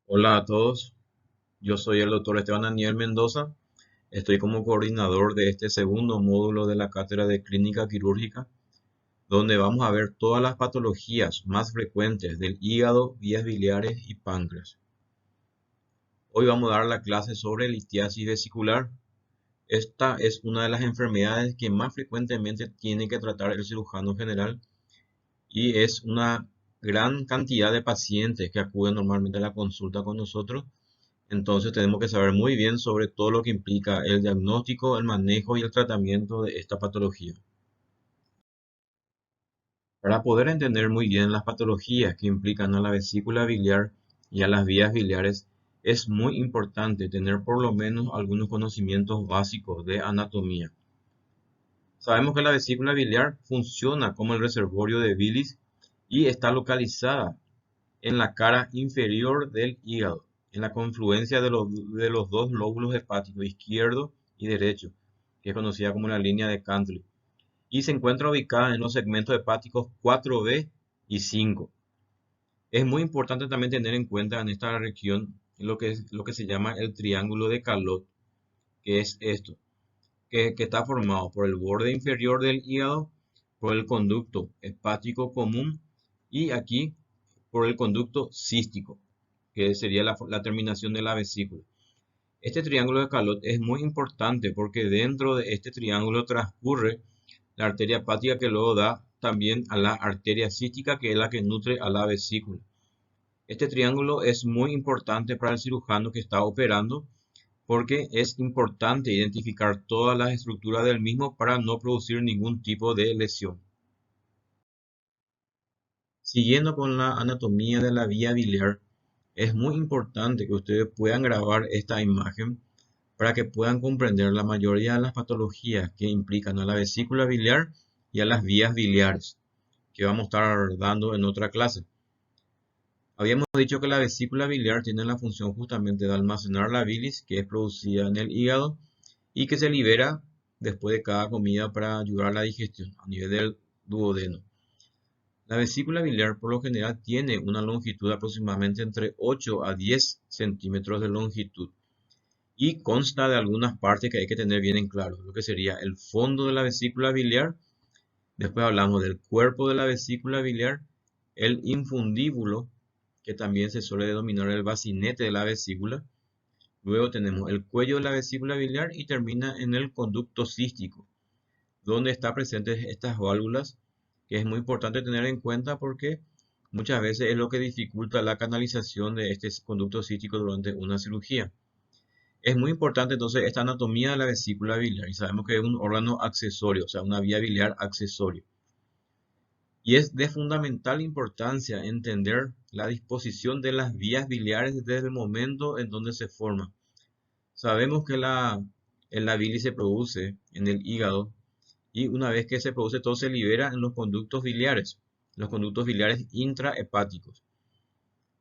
Hola a todos, yo soy el doctor Esteban Daniel Mendoza, estoy como coordinador de este segundo módulo de la cátedra de clínica quirúrgica, donde vamos a ver todas las patologías más frecuentes del hígado, vías biliares y páncreas. Hoy vamos a dar la clase sobre litiasis vesicular. Esta es una de las enfermedades que más frecuentemente tiene que tratar el cirujano general y es una gran cantidad de pacientes que acuden normalmente a la consulta con nosotros. Entonces tenemos que saber muy bien sobre todo lo que implica el diagnóstico, el manejo y el tratamiento de esta patología. Para poder entender muy bien las patologías que implican a la vesícula biliar y a las vías biliares, es muy importante tener por lo menos algunos conocimientos básicos de anatomía. Sabemos que la vesícula biliar funciona como el reservorio de bilis y está localizada en la cara inferior del hígado, en la confluencia de los dos lóbulos hepáticos, izquierdo y derecho, que es conocida como la línea de Cantley, y se encuentra ubicada en los segmentos hepáticos 4B y 5. Es muy importante también tener en cuenta en esta región lo que se llama el triángulo de Calot, que es esto, que está formado por el borde inferior del hígado, por el conducto hepático común y aquí por el conducto cístico, que sería la terminación de la vesícula. Este triángulo de Calot es muy importante porque dentro de este triángulo transcurre la arteria hepática que luego da también a la arteria cística, que es la que nutre a la vesícula. Este triángulo es muy importante para el cirujano que está operando porque es importante identificar todas las estructuras del mismo para no producir ningún tipo de lesión. Siguiendo con la anatomía de la vía biliar, es muy importante que ustedes puedan grabar esta imagen para que puedan comprender la mayoría de las patologías que implican a la vesícula biliar y a las vías biliares, que vamos a estar dando en otra clase. Habíamos dicho que la vesícula biliar tiene la función justamente de almacenar la bilis que es producida en el hígado y que se libera después de cada comida para ayudar a la digestión a nivel del duodeno. La vesícula biliar por lo general tiene una longitud aproximadamente entre 8 a 10 centímetros de longitud y consta de algunas partes que hay que tener bien en claro, lo que sería el fondo de la vesícula biliar, después hablamos del cuerpo de la vesícula biliar, el infundíbulo, que también se suele denominar el bacinete de la vesícula, luego tenemos el cuello de la vesícula biliar y termina en el conducto cístico, donde están presentes estas válvulas, que es muy importante tener en cuenta porque muchas veces es lo que dificulta la canalización de este conducto cístico durante una cirugía. Es muy importante entonces esta anatomía de la vesícula biliar y sabemos que es un órgano accesorio, o sea, una vía biliar accesorio. Y es de fundamental importancia entender la disposición de las vías biliares desde el momento en donde se forma. Sabemos que la bilis se produce en el hígado y una vez que se produce todo se libera en los conductos biliares intrahepáticos.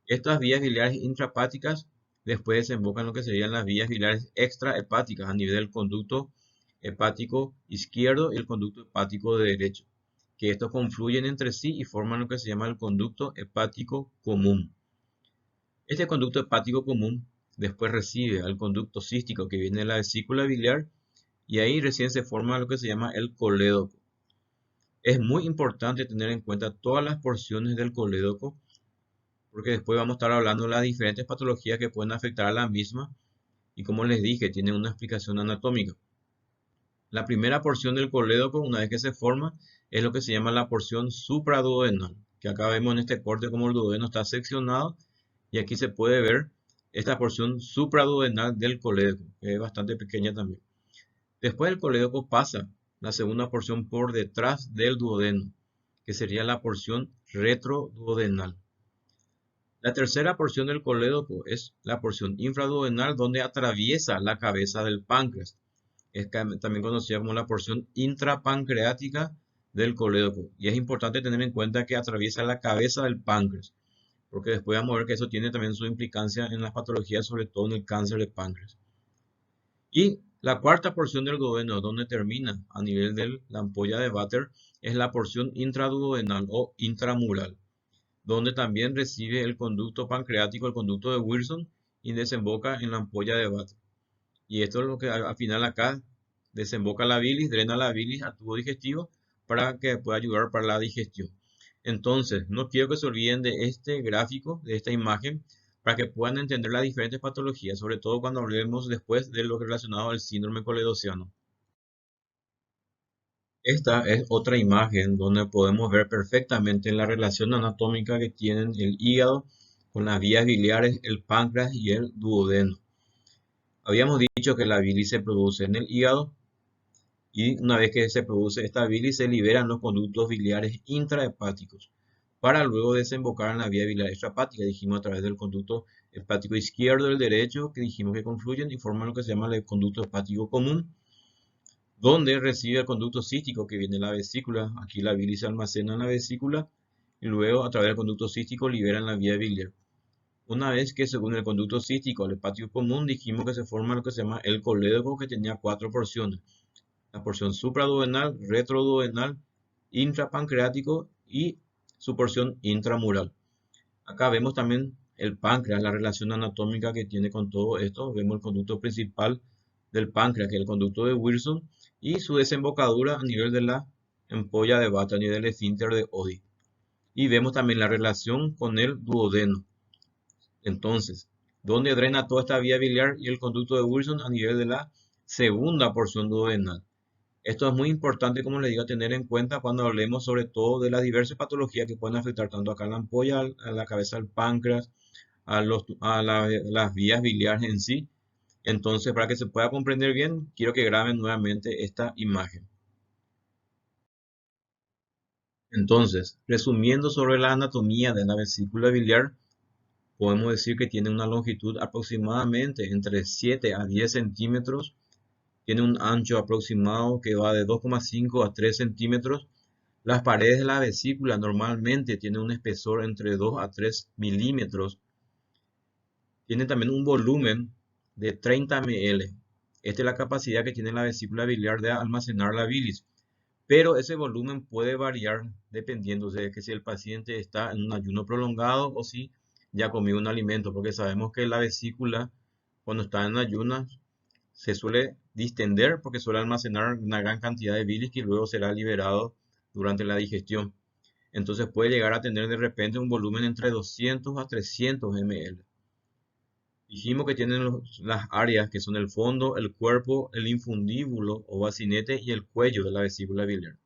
Estas vías biliares intrahepáticas después desembocan en lo que serían las vías biliares extrahepáticas a nivel del conducto hepático izquierdo y el conducto hepático derecho, que estos confluyen entre sí y forman lo que se llama el conducto hepático común. Este conducto hepático común después recibe al conducto cístico que viene de la vesícula biliar y ahí recién se forma lo que se llama el colédoco. Es muy importante tener en cuenta todas las porciones del colédoco porque después vamos a estar hablando de las diferentes patologías que pueden afectar a la misma y como les dije, tiene una explicación anatómica. La primera porción del colédoco, una vez que se forma, es lo que se llama la porción supraduodenal, que acá vemos en este corte como el duodeno está seccionado y aquí se puede ver esta porción supraduodenal del colédoco, que es bastante pequeña también. Después del colédoco pasa la segunda porción por detrás del duodeno, que sería la porción retroduodenal. La tercera porción del colédoco es la porción infraduodenal donde atraviesa la cabeza del páncreas. Es también conocida como la porción intrapancreática del colédoco. Y es importante tener en cuenta que atraviesa la cabeza del páncreas, porque después vamos a ver que eso tiene también su implicancia en las patologías, sobre todo en el cáncer de páncreas. Y la cuarta porción del duodeno, donde termina a nivel de la ampolla de Vater, es la porción intraduodenal o intramural. donde también recibe el conducto pancreático, el conducto de Wilson, y desemboca en la ampolla de Vater. Y esto es lo que al final acá desemboca la bilis, drena la bilis al tubo digestivo para que pueda ayudar para la digestión. Entonces, no quiero que se olviden de este gráfico, de esta imagen, para que puedan entender las diferentes patologías, sobre todo cuando hablemos después de lo relacionado al síndrome coledociano. Esta es otra imagen donde podemos ver perfectamente la relación anatómica que tienen el hígado con las vías biliares, el páncreas y el duodeno. Habíamos dicho que la bilis se produce en el hígado y una vez que se produce esta bilis se liberan los conductos biliares intrahepáticos para luego desembocar en la vía biliar extrahepática. Dijimos a través del conducto hepático izquierdo y el derecho, que dijimos que confluyen y forman lo que se llama el conducto hepático común, donde recibe el conducto cístico que viene de la vesícula. Aquí la bilis se almacena en la vesícula y luego a través del conducto cístico liberan la vía biliar. Una vez que según el conducto cístico, el hepático común, dijimos que se forma lo que se llama el colédoco, que tenía 4 porciones. La porción supraduodenal, retroduodenal, intrapancreático y su porción intramural. Acá vemos también el páncreas, la relación anatómica que tiene con todo esto. Vemos el conducto principal del páncreas, que es el conducto de Wilson, y su desembocadura a nivel de la ampolla de Vater, a nivel del esfínter de Oddi. Y vemos también la relación con el duodeno. Entonces, ¿dónde drena toda esta vía biliar y el conducto de Wilson? A nivel de la segunda porción duodenal. Esto es muy importante, como les digo, tener en cuenta cuando hablemos sobre todo de las diversas patologías que pueden afectar tanto acá a la ampolla, a la cabeza del páncreas, las vías biliares en sí. Entonces, para que se pueda comprender bien, quiero que graben nuevamente esta imagen. Entonces, resumiendo sobre la anatomía de la vesícula biliar, podemos decir que tiene una longitud aproximadamente entre 7 a 10 centímetros, tiene un ancho aproximado que va de 2,5 a 3 centímetros. Las paredes de la vesícula normalmente tienen un espesor entre 2 a 3 milímetros. Tiene también un volumen de 30 ml. Esta es la capacidad que tiene la vesícula biliar de almacenar la bilis. Pero ese volumen puede variar dependiendo de que si el paciente está en un ayuno prolongado o si ya comió un alimento, porque sabemos que la vesícula cuando está en ayunas se suele distender porque suele almacenar una gran cantidad de bilis que luego será liberado durante la digestión. Entonces puede llegar a tener de repente un volumen entre 200 a 300 ml. Dijimos que tienen las áreas que son el fondo, el cuerpo, el infundíbulo o bacinete y el cuello de la vesícula biliar.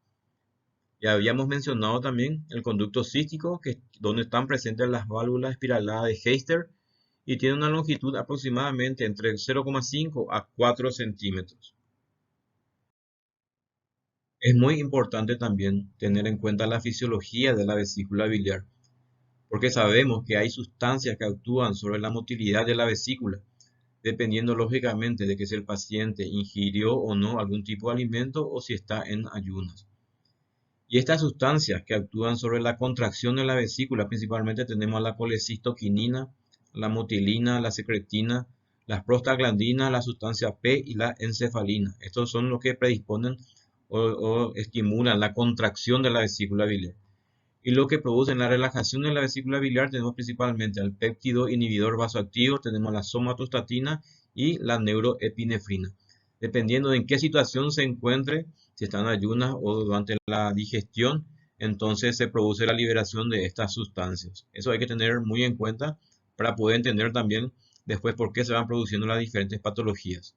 Ya habíamos mencionado también el conducto cístico, que donde están presentes las válvulas espiraladas de Heister y tiene una longitud aproximadamente entre 0,5 a 4 centímetros. Es muy importante también tener en cuenta la fisiología de la vesícula biliar, porque sabemos que hay sustancias que actúan sobre la motilidad de la vesícula, dependiendo lógicamente de que si el paciente ingirió o no algún tipo de alimento o si está en ayunas. Y estas sustancias que actúan sobre la contracción de la vesícula, principalmente tenemos la colecistoquinina, la motilina, la secretina, las prostaglandinas, la sustancia P y la encefalina. Estos son los que predisponen o estimulan la contracción de la vesícula biliar. Y lo que produce la relajación de la vesícula biliar tenemos principalmente al péptido inhibidor vasoactivo, tenemos la somatostatina y la neuroepinefrina. Dependiendo de en qué situación se encuentre, si está en ayunas o durante la digestión, entonces se produce la liberación de estas sustancias. Eso hay que tener muy en cuenta para poder entender también después por qué se van produciendo las diferentes patologías.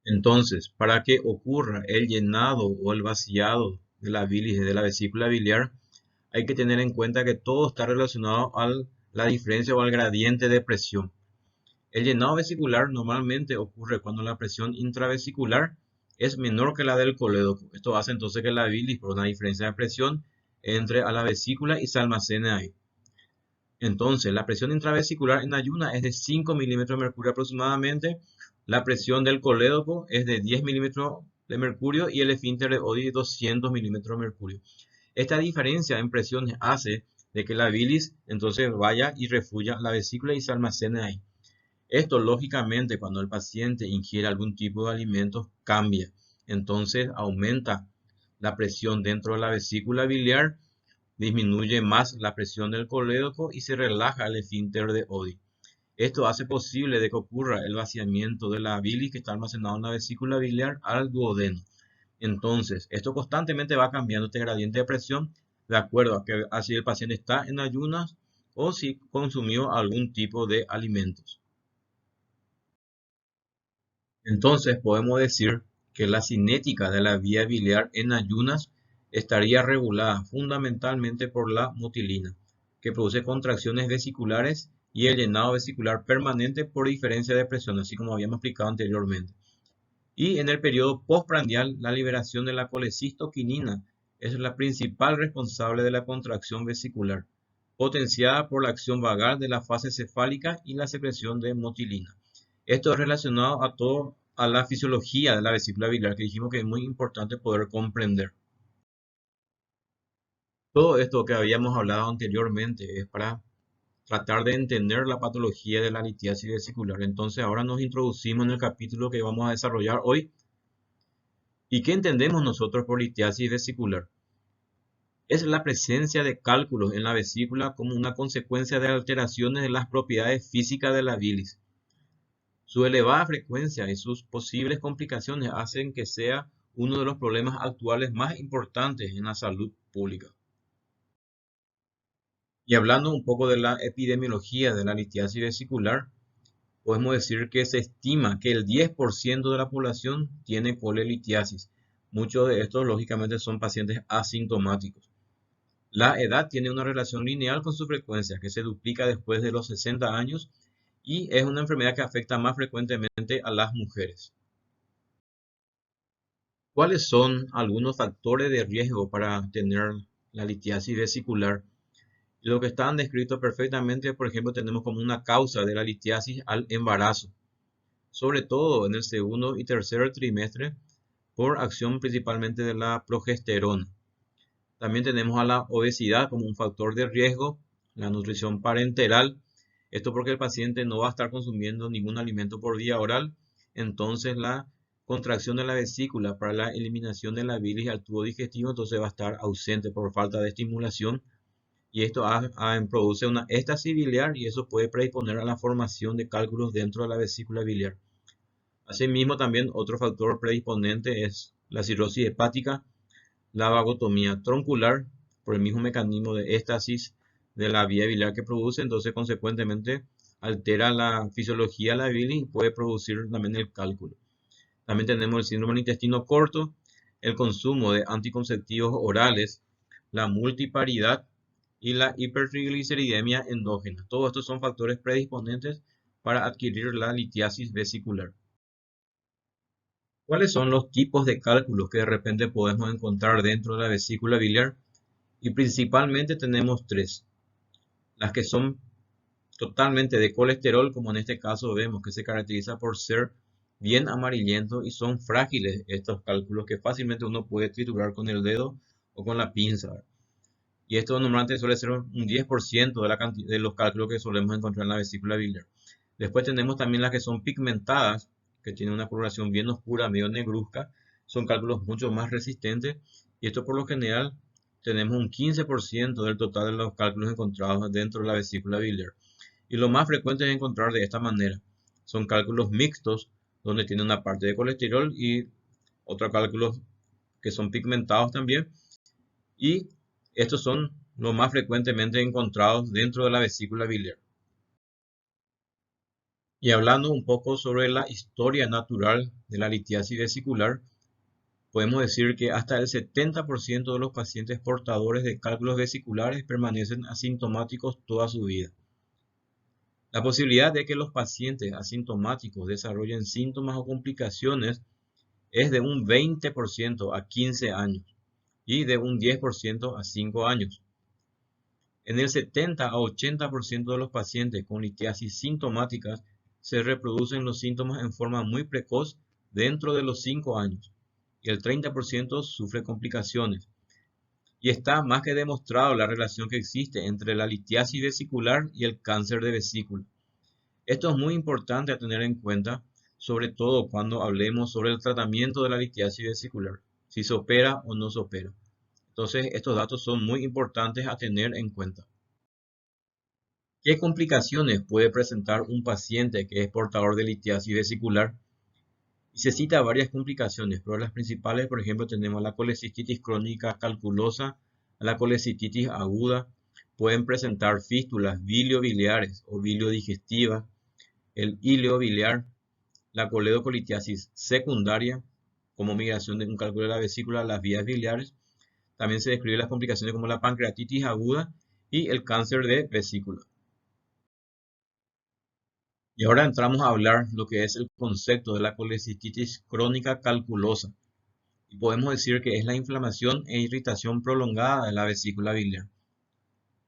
Entonces, para que ocurra el llenado o el vaciado de la bilis de la vesícula biliar, hay que tener en cuenta que todo está relacionado a la diferencia o al gradiente de presión. El llenado vesicular normalmente ocurre cuando la presión intravesicular es menor que la del colédoco. Esto hace entonces que la bilis, por una diferencia de presión, entre a la vesícula y se almacene ahí. Entonces, la presión intravesicular en ayuna es de 5 milímetros de mercurio aproximadamente. La presión del colédoco es de 10 milímetros de mercurio y el esfínter de Oddi 200 milímetros de mercurio. Esta diferencia en presiones hace de que la bilis entonces vaya y refuya la vesícula y se almacene ahí. Esto lógicamente cuando el paciente ingiere algún tipo de alimentos cambia. Entonces aumenta la presión dentro de la vesícula biliar disminuye más la presión del colédoco y se relaja el esfínter de Oddi. Esto hace posible de que ocurra el vaciamiento de la bilis que está almacenada en la vesícula biliar al duodeno. Entonces, esto constantemente va cambiando este gradiente de presión de acuerdo a si el paciente está en ayunas o si consumió algún tipo de alimentos. Entonces, podemos decir que la cinética de la vía biliar en ayunas estaría regulada fundamentalmente por la motilina, que produce contracciones vesiculares y el llenado vesicular permanente por diferencia de presión, así como habíamos explicado anteriormente. Y en el periodo postprandial, la liberación de la colecistoquinina es la principal responsable de la contracción vesicular, potenciada por la acción vagal de la fase cefálica y la secreción de motilina. Esto es relacionado a la fisiología de la vesícula biliar, que dijimos que es muy importante poder comprender. Todo esto que habíamos hablado anteriormente es para tratar de entender la patología de la litiasis vesicular. Entonces ahora nos introducimos en el capítulo que vamos a desarrollar hoy. ¿Y qué entendemos nosotros por litiasis vesicular? Es la presencia de cálculos en la vesícula como una consecuencia de alteraciones de las propiedades físicas de la bilis. Su elevada frecuencia y sus posibles complicaciones hacen que sea uno de los problemas actuales más importantes en la salud pública. Y hablando un poco de la epidemiología de la litiasis vesicular, podemos decir que se estima que el 10% de la población tiene colelitiasis. Muchos de estos, lógicamente, son pacientes asintomáticos. La edad tiene una relación lineal con su frecuencia, que se duplica después de los 60 años y es una enfermedad que afecta más frecuentemente a las mujeres. ¿Cuáles son algunos factores de riesgo para tener la litiasis vesicular? Lo que están descritos perfectamente, por ejemplo, tenemos como una causa de la litiasis al embarazo, sobre todo en el segundo y tercer trimestre, por acción principalmente de la progesterona. También tenemos a la obesidad como un factor de riesgo, la nutrición parenteral, esto porque el paciente no va a estar consumiendo ningún alimento por vía oral, entonces la contracción de la vesícula para la eliminación de la bilis al tubo digestivo entonces va a estar ausente por falta de estimulación y esto produce una éstasis biliar y eso puede predisponer a la formación de cálculos dentro de la vesícula biliar. Asimismo, también otro factor predisponente es la cirrosis hepática, la vagotomía troncular, por el mismo mecanismo de éstasis de la vía biliar que produce, entonces consecuentemente altera la fisiología de la bilis y puede producir también el cálculo. También tenemos el síndrome del intestino corto, el consumo de anticonceptivos orales, la multiparidad y la hipertrigliceridemia endógena. Todos estos son factores predisponentes para adquirir la litiasis vesicular. ¿Cuáles son los tipos de cálculos que de repente podemos encontrar dentro de la vesícula biliar? Y principalmente tenemos tres. Las que son totalmente de colesterol, como en este caso vemos que se caracteriza por ser bien amarillentos y son frágiles estos cálculos que fácilmente uno puede triturar con el dedo o con la pinza. Y esto normalmente suele ser un 10% de los cálculos que solemos encontrar en la vesícula biliar. Después tenemos también las que son pigmentadas, que tienen una coloración bien oscura, medio negruzca. Son cálculos mucho más resistentes. Y esto por lo general tenemos un 15% del total de los cálculos encontrados dentro de la vesícula biliar. Y lo más frecuente es encontrar de esta manera. Son cálculos mixtos, donde tiene una parte de colesterol y otros cálculos que son pigmentados también. Y estos son los más frecuentemente encontrados dentro de la vesícula biliar. Y hablando un poco sobre la historia natural de la litiasis vesicular, podemos decir que hasta el 70% de los pacientes portadores de cálculos vesiculares permanecen asintomáticos toda su vida. La posibilidad de que los pacientes asintomáticos desarrollen síntomas o complicaciones es de un 20% a 15 años y de un 10% a 5 años. En el 70 a 80% de los pacientes con litiasis sintomáticas se reproducen los síntomas en forma muy precoz dentro de los 5 años y el 30% sufre complicaciones. Y está más que demostrado la relación que existe entre la litiasis vesicular y el cáncer de vesícula. Esto es muy importante a tener en cuenta, sobre todo cuando hablemos sobre el tratamiento de la litiasis vesicular, si se opera o no se opera. Entonces, estos datos son muy importantes a tener en cuenta. ¿Qué complicaciones puede presentar un paciente que es portador de litiasis vesicular? Y se cita varias complicaciones, pero las principales, por ejemplo, tenemos la colecistitis crónica calculosa, la colecistitis aguda, pueden presentar fístulas biliobiliares o biliodigestivas, el ileo biliar, la coledocolitiasis secundaria, como migración de un cálculo de la vesícula a las vías biliares. También se describen las complicaciones como la pancreatitis aguda y el cáncer de vesícula. Y ahora entramos a hablar lo que es el concepto de la colecistitis crónica calculosa. Y podemos decir que es la inflamación e irritación prolongada de la vesícula biliar.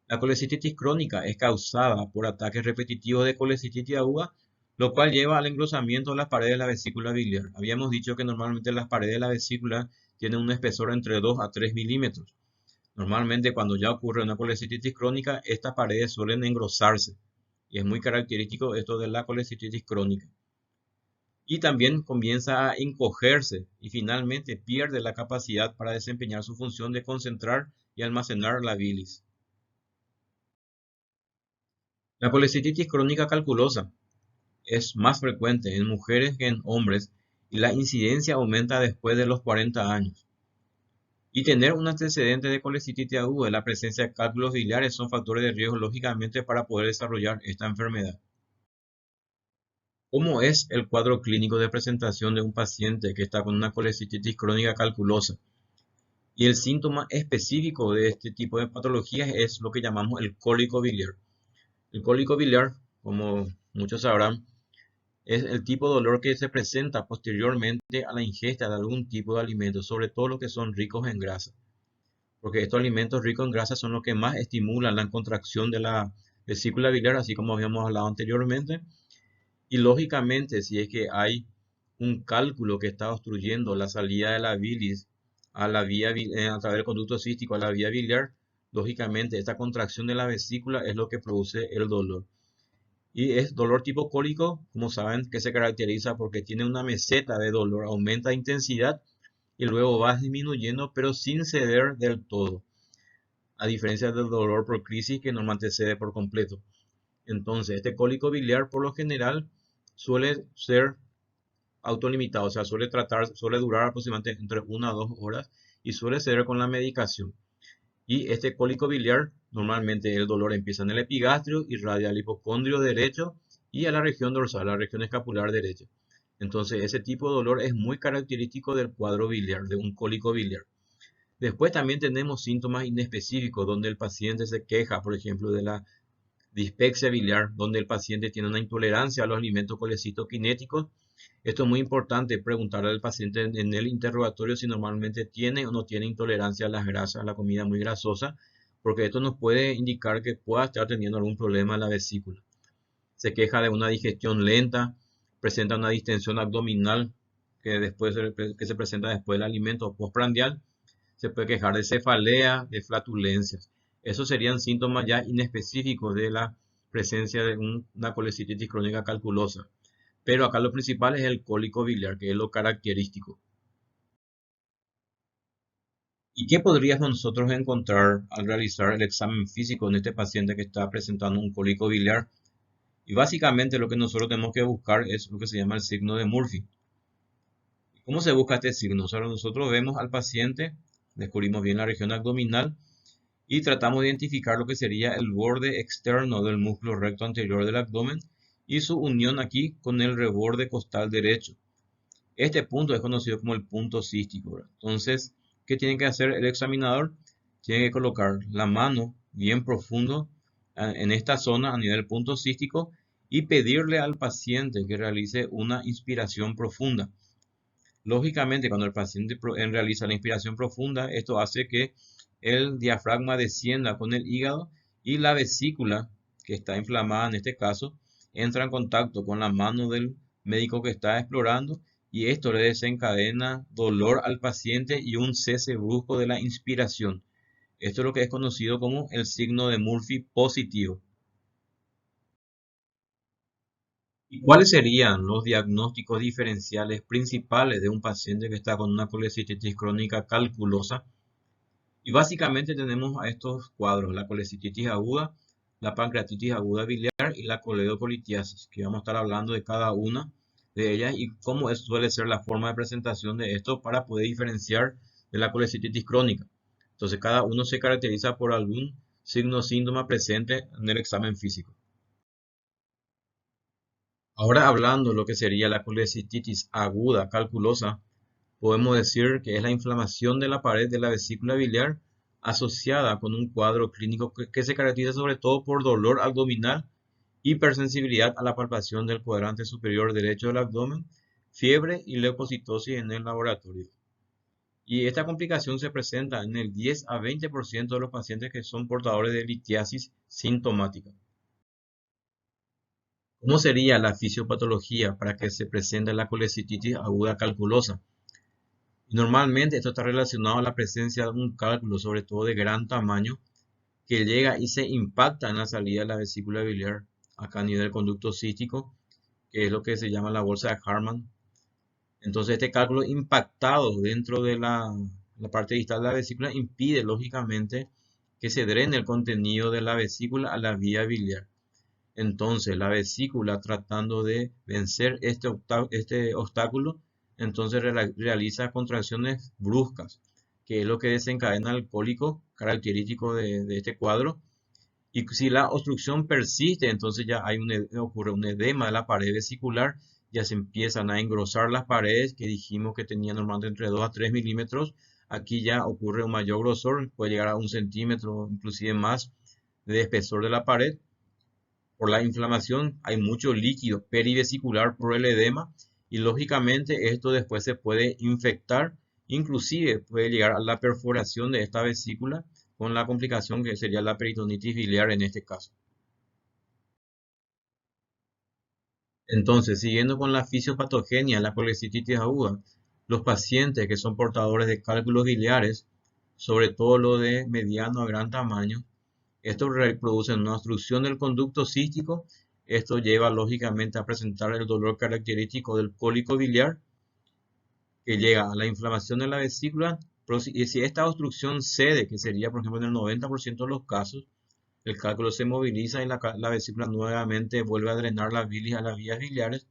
La colecistitis crónica es causada por ataques repetitivos de colecistitis aguda, lo cual lleva al engrosamiento de las paredes de la vesícula biliar. Habíamos dicho que normalmente las paredes de la vesícula tienen un espesor entre 2 a 3 milímetros. Normalmente cuando ya ocurre una colecistitis crónica, estas paredes suelen engrosarse. Y es muy característico esto de la colecistitis crónica. Y también comienza a encogerse y finalmente pierde la capacidad para desempeñar su función de concentrar y almacenar la bilis. La colecistitis crónica calculosa es más frecuente en mujeres que en hombres y la incidencia aumenta después de los 40 años. Y tener un antecedente de colecistitis aguda y la presencia de cálculos biliares son factores de riesgo lógicamente para poder desarrollar esta enfermedad. ¿Cómo es el cuadro clínico de presentación de un paciente que está con una colecistitis crónica calculosa? Y el síntoma específico de este tipo de patologías es lo que llamamos el cólico biliar. El cólico biliar, como muchos sabrán, es el tipo de dolor que se presenta posteriormente a la ingesta de algún tipo de alimento, sobre todo los que son ricos en grasa. Porque estos alimentos ricos en grasa son los que más estimulan la contracción de la vesícula biliar, así como habíamos hablado anteriormente. Y lógicamente, si es que hay un cálculo que está obstruyendo la salida de la bilis a la vía, a través del conducto cístico a la vía biliar, lógicamente esta contracción de la vesícula es lo que produce el dolor. Y es dolor tipo cólico, como saben, que se caracteriza porque tiene una meseta de dolor, aumenta de intensidad y luego va disminuyendo, pero sin ceder del todo, a diferencia del dolor por crisis que normalmente cede por completo. Entonces, este cólico biliar por lo general suele ser autolimitado, o sea, suele durar aproximadamente entre 1 a 2 horas y suele ser con la medicación. Y este cólico biliar, normalmente el dolor empieza en el epigastrio, irradia al hipocondrio derecho y a la región dorsal, la región escapular derecha. Entonces, ese tipo de dolor es muy característico del cuadro biliar, de un cólico biliar. Después también tenemos síntomas inespecíficos donde el paciente se queja, por ejemplo, de la dispepsia biliar, donde el paciente tiene una intolerancia a los alimentos colecitoquinéticos. Esto es muy importante preguntarle al paciente en el interrogatorio si normalmente tiene o no tiene intolerancia a las grasas, a la comida muy grasosa, porque esto nos puede indicar que pueda estar teniendo algún problema en la vesícula. Se queja de una digestión lenta, presenta una distensión abdominal que se presenta después del alimento postprandial, se puede quejar de cefalea, de flatulencias. Esos serían síntomas ya inespecíficos de la presencia de una colecistitis crónica calculosa. Pero acá lo principal es el cólico biliar, que es lo característico. ¿Y qué podríamos nosotros encontrar al realizar el examen físico en este paciente que está presentando un cólico biliar? Y básicamente lo que nosotros tenemos que buscar es lo que se llama el signo de Murphy. ¿Cómo se busca este signo? O sea, nosotros vemos al paciente, descubrimos bien la región abdominal y tratamos de identificar lo que sería el borde externo del músculo recto anterior del abdomen y su unión aquí con el reborde costal derecho. Este punto es conocido como el punto cístico, ¿verdad? Entonces, ¿qué tiene que hacer el examinador? Tiene que colocar la mano bien profundo en esta zona a nivel punto cístico y pedirle al paciente que realice una inspiración profunda. Lógicamente, cuando el paciente realiza la inspiración profunda, esto hace que el diafragma descienda con el hígado y la vesícula, que está inflamada en este caso, entra en contacto con la mano del médico que está explorando y esto le desencadena dolor al paciente y un cese brusco de la inspiración. Esto es lo que es conocido como el signo de Murphy positivo. ¿Y cuáles serían los diagnósticos diferenciales principales de un paciente que está con una colecistitis crónica calculosa? Y básicamente tenemos a estos cuadros, la colecistitis aguda, la pancreatitis aguda biliar y la coledocolitiasis, que vamos a estar hablando de cada una de ellas y cómo suele ser la forma de presentación de esto para poder diferenciar de la colecistitis crónica. Entonces, cada uno se caracteriza por algún signo o síntoma presente en el examen físico. Ahora hablando de lo que sería la colecistitis aguda calculosa, podemos decir que es la inflamación de la pared de la vesícula biliar asociada con un cuadro clínico que se caracteriza sobre todo por dolor abdominal, hipersensibilidad a la palpación del cuadrante superior derecho del abdomen, fiebre y leucocitosis en el laboratorio. Y esta complicación se presenta en el 10 a 20% de los pacientes que son portadores de litiasis sintomática. ¿Cómo sería la fisiopatología para que se presente la colecistitis aguda calculosa? Normalmente esto está relacionado a la presencia de un cálculo, sobre todo de gran tamaño, que llega y se impacta en la salida de la vesícula biliar, acá a nivel del conducto cístico, que es lo que se llama la bolsa de Hartmann. Entonces este cálculo impactado dentro de la parte distal de la vesícula impide lógicamente que se drene el contenido de la vesícula a la vía biliar. Entonces la vesícula, tratando de vencer este obstáculo, entonces realiza contracciones bruscas, que es lo que desencadena el cólico característico de este cuadro. Y si la obstrucción persiste, entonces ya ocurre un edema de la pared vesicular, ya se empiezan a engrosar las paredes que dijimos que tenían normalmente entre 2 a 3 milímetros. Aquí ya ocurre un mayor grosor, puede llegar a 1 centímetro, inclusive más, de espesor de la pared. Por la inflamación hay mucho líquido perivesicular por el edema y lógicamente esto después se puede infectar, inclusive puede llegar a la perforación de esta vesícula con la complicación que sería la peritonitis biliar en este caso. Entonces, siguiendo con la fisiopatogenia, la colecistitis aguda, los pacientes que son portadores de cálculos biliares, sobre todo lo de mediano a gran tamaño, esto reproduce una obstrucción del conducto cístico. Esto lleva lógicamente a presentar el dolor característico del cólico biliar, que llega a la inflamación de la vesícula. Y si esta obstrucción cede, que sería por ejemplo en el 90% de los casos, el cálculo se moviliza y la vesícula nuevamente vuelve a drenar la bilis a las vías biliares.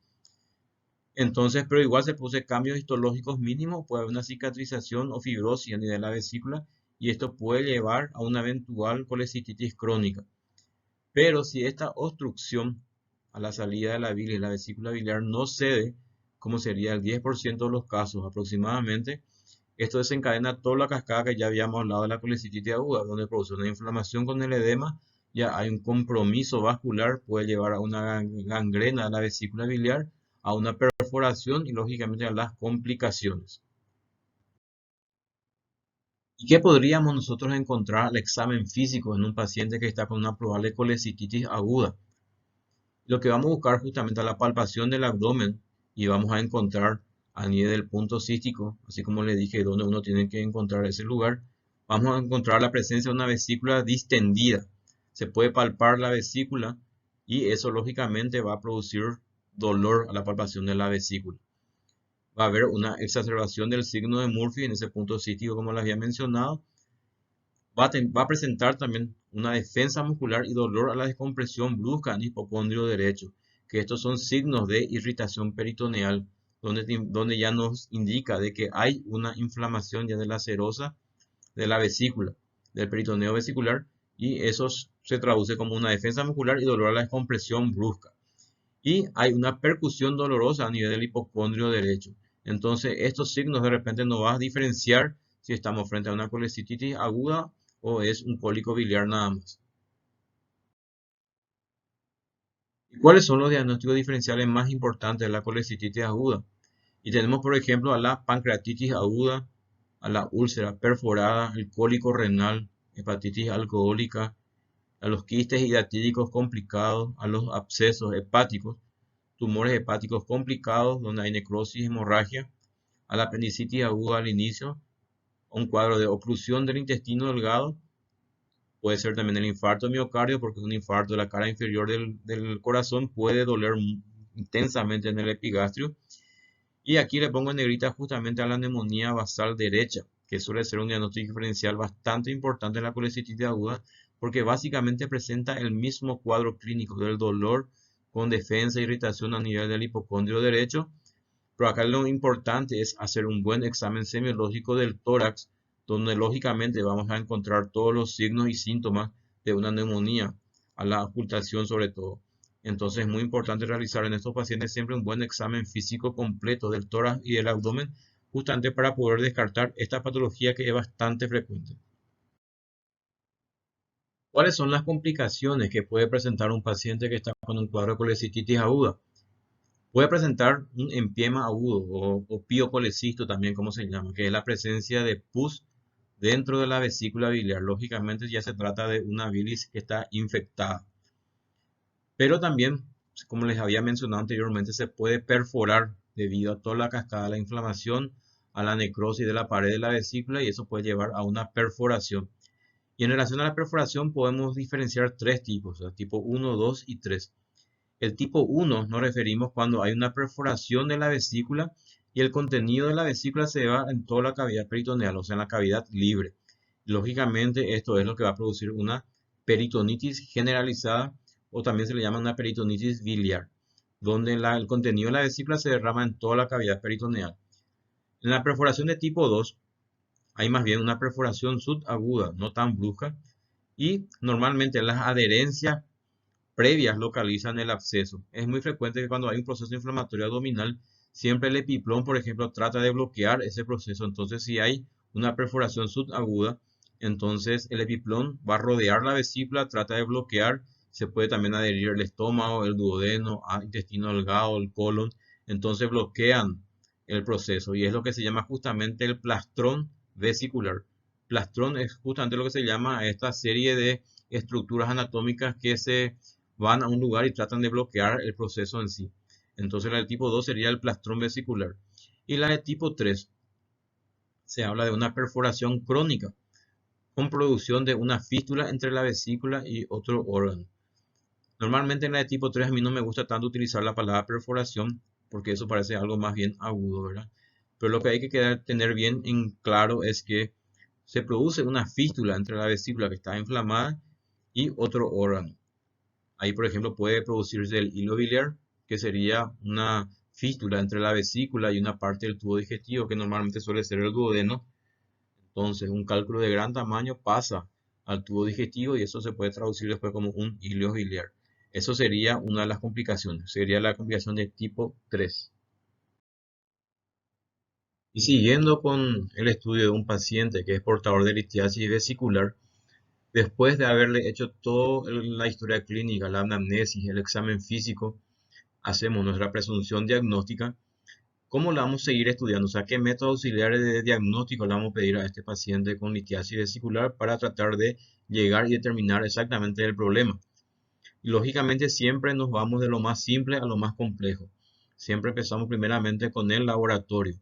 Entonces, pero igual se produce cambios histológicos mínimos, puede haber una cicatrización o fibrosis a nivel de la vesícula y esto puede llevar a una eventual colecistitis crónica. Pero si esta obstrucción a la salida de la bilis, la vesícula biliar, no cede, como sería el 10% de los casos aproximadamente, esto desencadena toda la cascada que ya habíamos hablado de la colecistitis aguda, donde produce una inflamación con el edema, ya hay un compromiso vascular, puede llevar a una gangrena de la vesícula biliar, a una perforación y lógicamente a las complicaciones. ¿Y qué podríamos nosotros encontrar al examen físico en un paciente que está con una probable colecistitis aguda? Lo que vamos a buscar justamente es la palpación del abdomen y vamos a encontrar a nivel del punto cístico, así como le dije, donde uno tiene que encontrar ese lugar, vamos a encontrar la presencia de una vesícula distendida. Se puede palpar la vesícula y eso lógicamente va a producir dolor a la palpación de la vesícula. Va a haber una exacerbación del signo de Murphy en ese punto cístico, como les había mencionado. Va a presentar también una defensa muscular y dolor a la descompresión brusca en hipocondrio derecho, que estos son signos de irritación peritoneal, donde ya nos indica de que hay una inflamación ya de la serosa de la vesícula, del peritoneo vesicular, y eso se traduce como una defensa muscular y dolor a la descompresión brusca. Y hay una percusión dolorosa a nivel del hipocondrio derecho. Entonces, estos signos de repente nos va a diferenciar si estamos frente a una colecistitis aguda o es un cólico biliar nada más. ¿Y cuáles son los diagnósticos diferenciales más importantes de la colecistitis aguda? Y tenemos, por ejemplo, a la pancreatitis aguda, a la úlcera perforada, el cólico renal, hepatitis alcohólica, a los quistes hidratídicos complicados, a los abscesos hepáticos, tumores hepáticos complicados donde hay necrosis y hemorragia, a la apendicitis aguda al inicio, un cuadro de oclusión del intestino delgado. Puede ser también el infarto de miocardio, porque un infarto de la cara inferior del corazón puede doler intensamente en el epigastrio. Y aquí le pongo en negrita justamente a la neumonía basal derecha, que suele ser un diagnóstico diferencial bastante importante en la colecistitis aguda, porque básicamente presenta el mismo cuadro clínico del dolor con defensa e irritación a nivel del hipocondrio derecho, pero acá lo importante es hacer un buen examen semiológico del tórax, donde lógicamente vamos a encontrar todos los signos y síntomas de una neumonía, a la ocultación sobre todo. Entonces es muy importante realizar en estos pacientes siempre un buen examen físico completo del tórax y del abdomen, justamente para poder descartar esta patología que es bastante frecuente. ¿Cuáles son las complicaciones que puede presentar un paciente que está con un cuadro de colecistitis aguda? Puede presentar un empiema agudo o piocolecisto también, como se llama, que es la presencia de pus dentro de la vesícula biliar. Lógicamente ya se trata de una bilis que está infectada. Pero también, como les había mencionado anteriormente, se puede perforar debido a toda la cascada de la inflamación, a la necrosis de la pared de la vesícula, y eso puede llevar a una perforación. Y en relación a la perforación podemos diferenciar tres tipos, o sea, tipo 1, 2 y 3. El tipo 1 nos referimos cuando hay una perforación de la vesícula y el contenido de la vesícula se va en toda la cavidad peritoneal, o sea, en la cavidad libre. Lógicamente, esto es lo que va a producir una peritonitis generalizada o también se le llama una peritonitis biliar, donde el contenido de la vesícula se derrama en toda la cavidad peritoneal. En la perforación de tipo 2 hay más bien una perforación subaguda, no tan brusca, y normalmente las adherencias previas localizan el absceso. Es muy frecuente que cuando hay un proceso inflamatorio abdominal, siempre el epiplón, por ejemplo, trata de bloquear ese proceso. Entonces, si hay una perforación subaguda, entonces el epiplón va a rodear la vesícula, trata de bloquear. Se puede también adherir el estómago, el duodeno, intestino delgado, el colon. Entonces bloquean el proceso y es lo que se llama justamente el plastrón vesicular. Plastrón es justamente lo que se llama a esta serie de estructuras anatómicas que se van a un lugar y tratan de bloquear el proceso en sí. Entonces la de tipo 2 sería el plastrón vesicular. Y la de tipo 3 se habla de una perforación crónica con producción de una fístula entre la vesícula y otro órgano. Normalmente en la de tipo 3 a mí no me gusta tanto utilizar la palabra perforación porque eso parece algo más bien agudo, ¿verdad? Pero lo que hay que tener bien en claro es que se produce una fístula entre la vesícula que está inflamada y otro órgano. Ahí, por ejemplo, puede producirse el hilo biliar, que sería una fístula entre la vesícula y una parte del tubo digestivo, que normalmente suele ser el duodeno. Entonces, un cálculo de gran tamaño pasa al tubo digestivo y eso se puede traducir después como un hilo biliar. Eso sería una de las complicaciones, sería la complicación de tipo 3. Y siguiendo con el estudio de un paciente que es portador de litiasis vesicular, después de haberle hecho toda la historia clínica, la anamnesis, el examen físico, hacemos nuestra presunción diagnóstica. ¿Cómo la vamos a seguir estudiando? O sea, ¿qué métodos auxiliares de diagnóstico le vamos a pedir a este paciente con litiasis vesicular para tratar de llegar y determinar exactamente el problema? Y lógicamente siempre nos vamos de lo más simple a lo más complejo. Siempre empezamos primeramente con el laboratorio.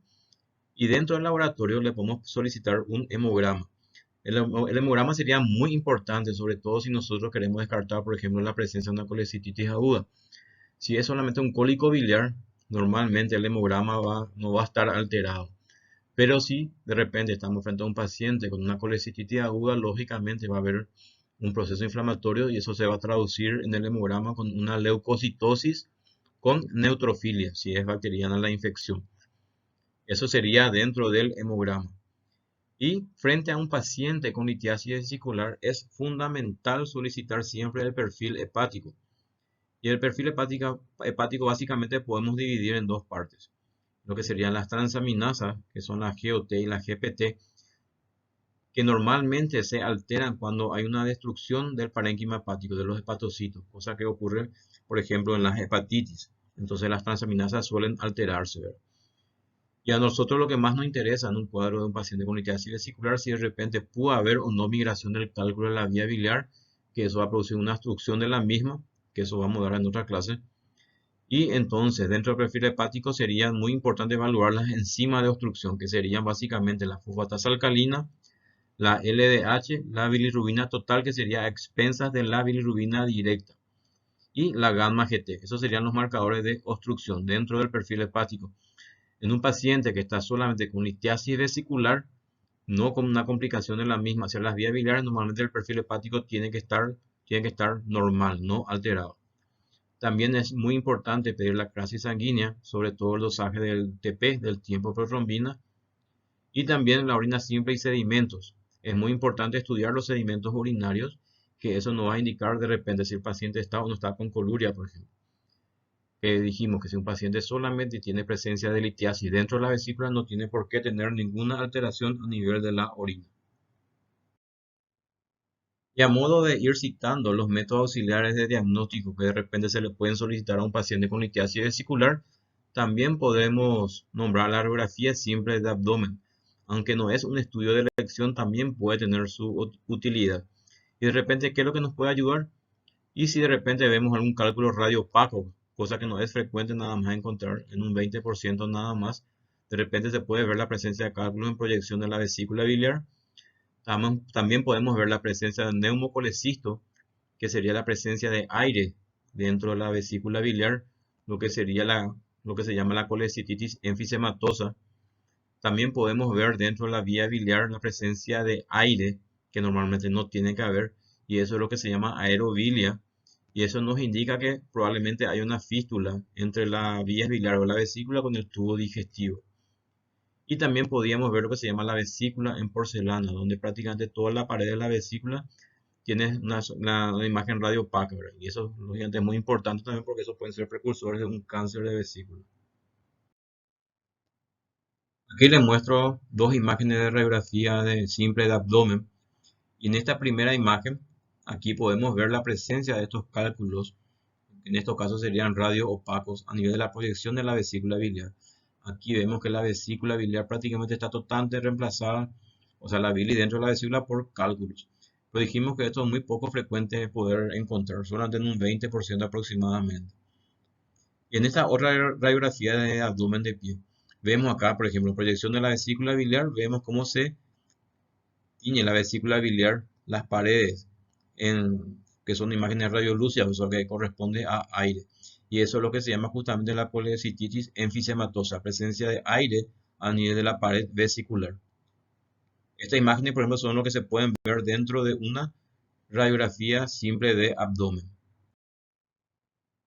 Y dentro del laboratorio le podemos solicitar un hemograma. El hemograma sería muy importante, sobre todo si nosotros queremos descartar, por ejemplo, la presencia de una colecititis aguda. Si es solamente un cólico biliar, normalmente el hemograma no va a estar alterado. Pero si de repente estamos frente a un paciente con una colecititis aguda, lógicamente va a haber un proceso inflamatorio y eso se va a traducir en el hemograma con una leucocitosis con neutrofilia, si es bacteriana la infección. Eso sería dentro del hemograma. Y frente a un paciente con litiasis vesicular es fundamental solicitar siempre el perfil hepático. Y el perfil hepático básicamente podemos dividir en dos partes. Lo que serían las transaminasas, que son la GOT y la GPT, que normalmente se alteran cuando hay una destrucción del parénquima hepático, de los hepatocitos, cosa que ocurre, por ejemplo, en las hepatitis. Entonces las transaminasas suelen alterarse, ¿verdad? Y a nosotros lo que más nos interesa en un cuadro de un paciente con litiasis vesicular, si de repente pudo haber o no migración del cálculo de la vía biliar, que eso va a producir una obstrucción de la misma, que eso vamos a dar en otra clase. Y entonces, dentro del perfil hepático sería muy importante evaluar las enzimas de obstrucción, que serían básicamente la fosfatasa alcalina, la LDH, la bilirrubina total, que sería a expensas de la bilirrubina directa, y la gamma GT. Esos serían los marcadores de obstrucción dentro del perfil hepático. En un paciente que está solamente con litiasis vesicular, no con una complicación en la misma. O sea, las vías biliares normalmente el perfil hepático tiene que estar normal, no alterado. También es muy importante pedir la clase sanguínea, sobre todo el dosaje del TP, del tiempo protrombina, y también la orina simple y sedimentos. Es muy importante estudiar los sedimentos urinarios, que eso nos va a indicar de repente si el paciente está o no está con coluria, por ejemplo. Dijimos que si un paciente solamente tiene presencia de litiasis dentro de la vesícula, no tiene por qué tener ninguna alteración a nivel de la orina. Y a modo de ir citando los métodos auxiliares de diagnóstico que de repente se le pueden solicitar a un paciente con litiasis vesicular, también podemos nombrar la radiografía simple de abdomen. Aunque no es un estudio de elección, también puede tener su utilidad. Y de repente, ¿qué es lo que nos puede ayudar? Y si de repente vemos algún cálculo radiopaco, cosa que no es frecuente nada más encontrar, en un 20% nada más, de repente se puede ver la presencia de cálculos en proyección de la vesícula biliar. También podemos ver la presencia de neumocolecisto, que sería la presencia de aire dentro de la vesícula biliar, lo que sería lo que se llama la colecititis enfisematosa. También podemos ver dentro de la vía biliar la presencia de aire, que normalmente no tiene que haber, y eso es lo que se llama aerobilia, y eso nos indica que probablemente hay una fístula entre la vía biliar o la vesícula con el tubo digestivo. Y también podríamos ver lo que se llama la vesícula en porcelana, donde prácticamente toda la pared de la vesícula tiene una imagen radiopaca, ¿verdad? Y eso lógicamente es muy importante también porque eso pueden ser precursores de un cáncer de vesícula. Aquí les muestro dos imágenes de radiografía simple de abdomen. Y en esta primera imagen, aquí podemos ver la presencia de estos cálculos. En estos casos serían radioopacos a nivel de la proyección de la vesícula biliar. Aquí vemos que la vesícula biliar prácticamente está totalmente reemplazada, o sea, la bilis dentro de la vesícula por cálculos. Pero dijimos que esto es muy poco frecuente de poder encontrar, solamente en un 20% aproximadamente. Y en esta otra radiografía de abdomen de pie, vemos acá, por ejemplo, proyección de la vesícula biliar, vemos cómo se tiñe la vesícula biliar, las paredes, que son imágenes radiolúcidas, o sea, que corresponde a aire. Y eso es lo que se llama justamente la colecititis enfisematosa, presencia de aire a nivel de la pared vesicular. Estas imágenes, por ejemplo, son lo que se pueden ver dentro de una radiografía simple de abdomen.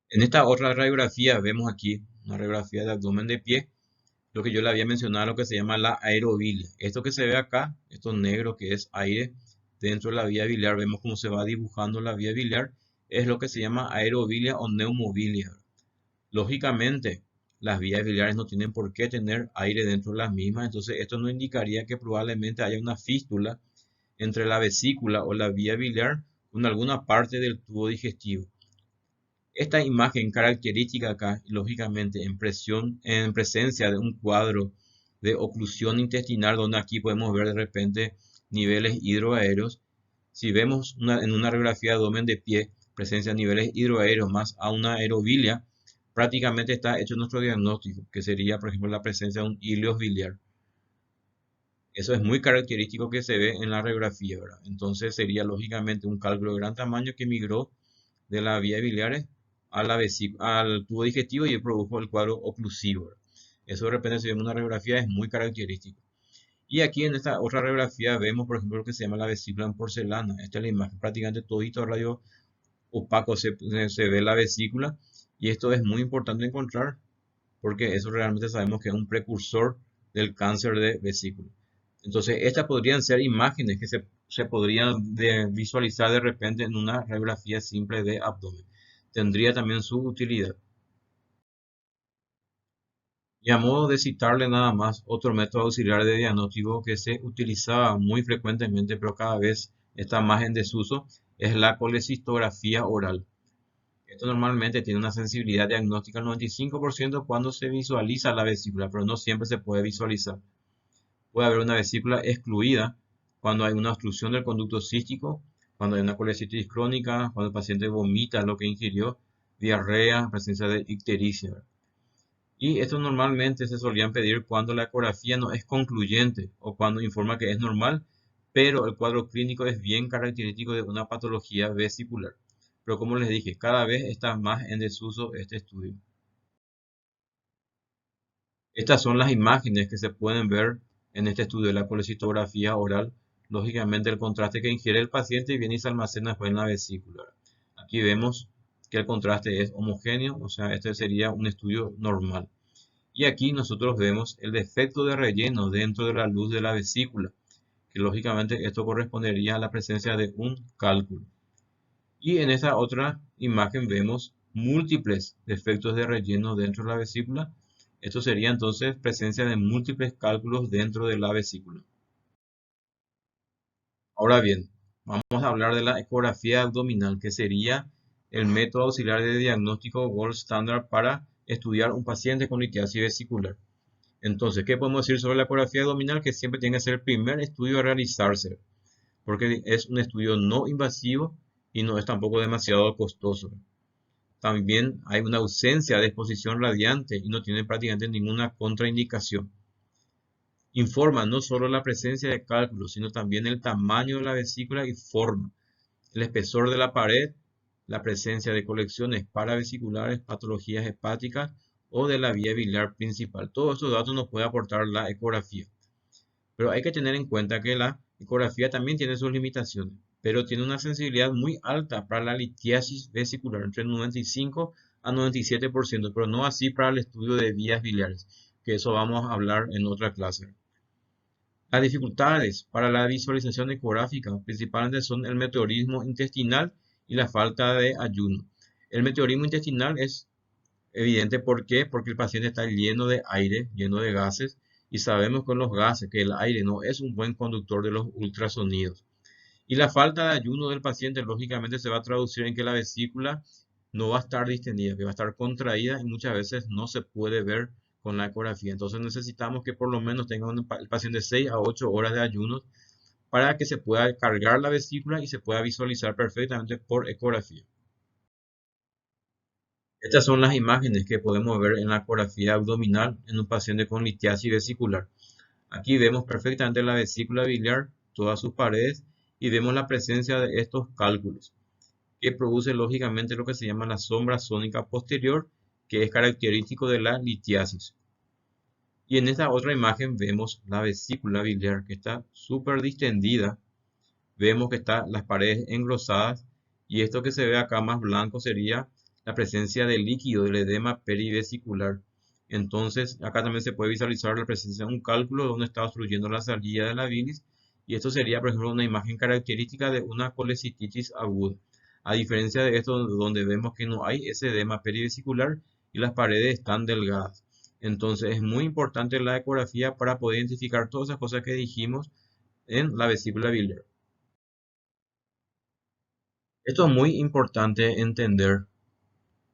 En esta otra radiografía vemos aquí una radiografía de abdomen de pie, lo que yo le había mencionado, lo que se llama la aerobilia. Esto que se ve acá, esto negro que es aire dentro de la vía biliar, vemos cómo se va dibujando la vía biliar, es lo que se llama aerobilia o neumobilia. Lógicamente, las vías biliares no tienen por qué tener aire dentro de las mismas, entonces esto nos indicaría que probablemente haya una fístula entre la vesícula o la vía biliar con alguna parte del tubo digestivo. Esta imagen característica acá, lógicamente, en presencia de un cuadro de oclusión intestinal, donde aquí podemos ver de repente niveles hidroaéreos. Si vemos en una radiografía de abdomen de pie, presencia de niveles hidroaéreos más a una aerobilia, prácticamente está hecho nuestro diagnóstico, que sería, por ejemplo, la presencia de un ileos biliar. Eso es muy característico que se ve en la radiografía, ¿verdad? Entonces sería lógicamente un cálculo de gran tamaño que migró de la vía biliar a al tubo digestivo y produjo el cuadro oclusivo. Eso de repente si vemos una radiografía es muy característico. Y aquí en esta otra radiografía vemos, por ejemplo, lo que se llama la vesícula en porcelana. Esta es la imagen, prácticamente todito radio opaco se ve la vesícula. Y esto es muy importante encontrar porque eso realmente sabemos que es un precursor del cáncer de vesícula. Entonces, estas podrían ser imágenes que se podrían visualizar de repente en una radiografía simple de abdomen. Tendría también su utilidad. Y a modo de citarle nada más, otro método auxiliar de diagnóstico que se utilizaba muy frecuentemente, pero cada vez está más en desuso, es la colecistografía oral. Esto normalmente tiene una sensibilidad diagnóstica al 95% cuando se visualiza la vesícula, pero no siempre se puede visualizar. Puede haber una vesícula excluida cuando hay una obstrucción del conducto cístico, cuando hay una colecitis crónica, cuando el paciente vomita lo que ingirió, diarrea, presencia de ictericia. Y esto normalmente se solían pedir cuando la ecografía no es concluyente o cuando informa que es normal, pero el cuadro clínico es bien característico de una patología vesicular. Pero como les dije, cada vez está más en desuso este estudio. Estas son las imágenes que se pueden ver En este estudio de la colecistografía oral, lógicamente el contraste que ingiere el paciente viene y se almacena después en la vesícula. Aquí vemos que el contraste es homogéneo, o sea, este sería un estudio normal. Y aquí nosotros vemos el defecto de relleno dentro de la luz de la vesícula, que lógicamente esto correspondería a la presencia de un cálculo. Y en esta otra imagen vemos múltiples defectos de relleno dentro de la vesícula. Esto sería entonces presencia de múltiples cálculos dentro de la vesícula. Ahora bien, vamos a hablar de la ecografía abdominal, que sería el método auxiliar de diagnóstico gold standard para estudiar un paciente con litiasis vesicular. Entonces, ¿qué podemos decir sobre la ecografía abdominal? Que siempre tiene que ser el primer estudio a realizarse, porque es un estudio no invasivo y no es tampoco demasiado costoso. También hay una ausencia de exposición radiante y no tiene prácticamente ninguna contraindicación. Informa no solo la presencia de cálculos, sino también el tamaño de la vesícula y forma, el espesor de la pared, la presencia de colecciones paravesiculares, patologías hepáticas o de la vía biliar principal. Todos estos datos nos puede aportar la ecografía. Pero hay que tener en cuenta que la ecografía también tiene sus limitaciones, pero tiene una sensibilidad muy alta para la litiasis vesicular, entre 95 a 97%, pero no así para el estudio de vías biliares, que eso vamos a hablar en otra clase. Las dificultades para la visualización ecográfica principalmente son el meteorismo intestinal y la falta de ayuno. El meteorismo intestinal es evidente, ¿por qué? Porque el paciente está lleno de aire, lleno de gases, y sabemos con los gases que el aire no es un buen conductor de los ultrasonidos. Y la falta de ayuno del paciente lógicamente se va a traducir en que la vesícula no va a estar distendida, que va a estar contraída y muchas veces no se puede ver con la ecografía. Entonces necesitamos que por lo menos tenga el paciente 6 a 8 horas de ayuno para que se pueda cargar la vesícula y se pueda visualizar perfectamente por ecografía. Estas son las imágenes que podemos ver en la ecografía abdominal en un paciente con litiasis vesicular. Aquí vemos perfectamente la vesícula biliar, todas sus paredes, y vemos la presencia de estos cálculos, que produce lógicamente lo que se llama la sombra sónica posterior, que es característico de la litiasis. Y en esta otra imagen vemos la vesícula biliar que está súper distendida. Vemos que están las paredes engrosadas y esto que se ve acá más blanco sería la presencia de líquido del edema perivesicular. Entonces acá también se puede visualizar la presencia de un cálculo donde está obstruyendo la salida de la bilis y esto sería por ejemplo una imagen característica de una colecititis aguda. A diferencia de esto donde vemos que no hay ese edema perivesicular y las paredes están delgadas. Entonces es muy importante la ecografía para poder identificar todas esas cosas que dijimos en la vesícula biliar. Esto es muy importante entender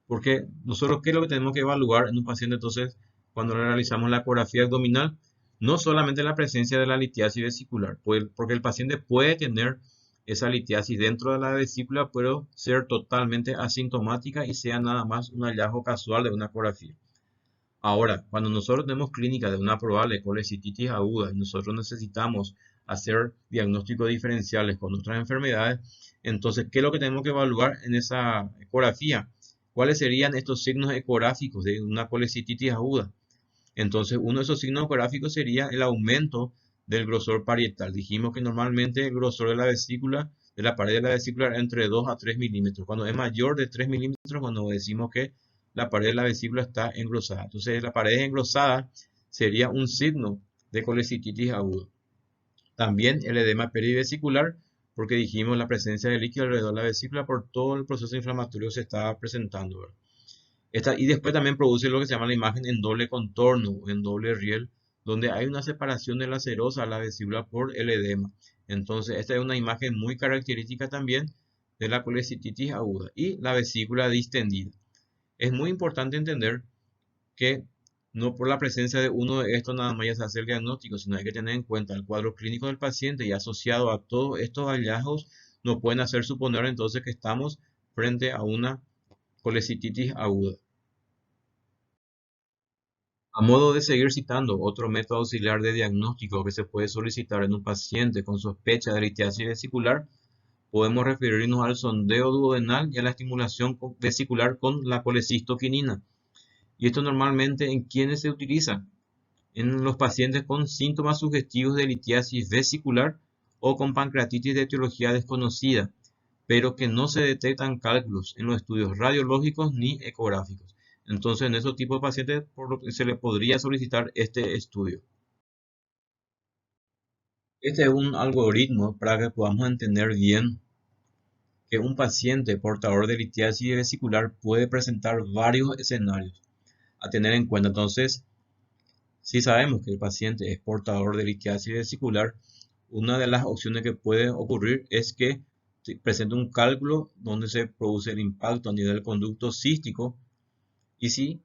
porque nosotros, ¿qué es lo que tenemos que evaluar en un paciente? Entonces, cuando le realizamos la ecografía abdominal, no solamente la presencia de la litiasis vesicular, porque el paciente puede tener esa litiasis dentro de la vesícula, pero ser totalmente asintomática y sea nada más un hallazgo casual de una ecografía. Ahora, cuando nosotros tenemos clínica de una probable colecititis aguda y nosotros necesitamos hacer diagnósticos diferenciales con otras enfermedades, entonces, ¿qué es lo que tenemos que evaluar en esa ecografía? ¿Cuáles serían estos signos ecográficos de una colecititis aguda? Entonces, uno de esos signos ecográficos sería el aumento del grosor parietal. Dijimos que normalmente el grosor de la vesícula, de la pared de la vesícula, es entre 2 a 3 milímetros. Cuando es mayor de 3 milímetros, cuando decimos que la pared de la vesícula está engrosada. Entonces, la pared engrosada sería un signo de colecititis aguda. También el edema perivesicular, porque dijimos la presencia de líquido alrededor de la vesícula por todo el proceso inflamatorio que se está presentando, ¿verdad? Y después también produce lo que se llama la imagen en doble contorno o en doble riel, donde hay una separación de la serosa a la vesícula por el edema. Entonces, esta es una imagen muy característica también de la colecititis aguda y la vesícula distendida. Es muy importante entender que no por la presencia de uno de estos nada más ya se hace el diagnóstico, sino hay que tener en cuenta el cuadro clínico del paciente y asociado a todos estos hallazgos nos pueden hacer suponer entonces que estamos frente a una colecititis aguda. A modo de seguir citando otro método auxiliar de diagnóstico que se puede solicitar en un paciente con sospecha de litiasis vesicular, podemos referirnos al sondeo duodenal y a la estimulación vesicular con la colecistoquinina. ¿Y esto normalmente en quiénes se utiliza? en los pacientes con síntomas sugestivos de litiasis vesicular o con pancreatitis de etiología desconocida, pero que no se detectan cálculos en los estudios radiológicos ni ecográficos. Entonces, en esos tipos de pacientes se le podría solicitar este estudio. Este es un algoritmo para que podamos entender bien que un paciente portador de litiasis vesicular puede presentar varios escenarios a tener en cuenta. Entonces, si sabemos que el paciente es portador de litiasis vesicular, una de las opciones que puede ocurrir es que presente un cálculo donde se produce el impacto a nivel del conducto cístico, y si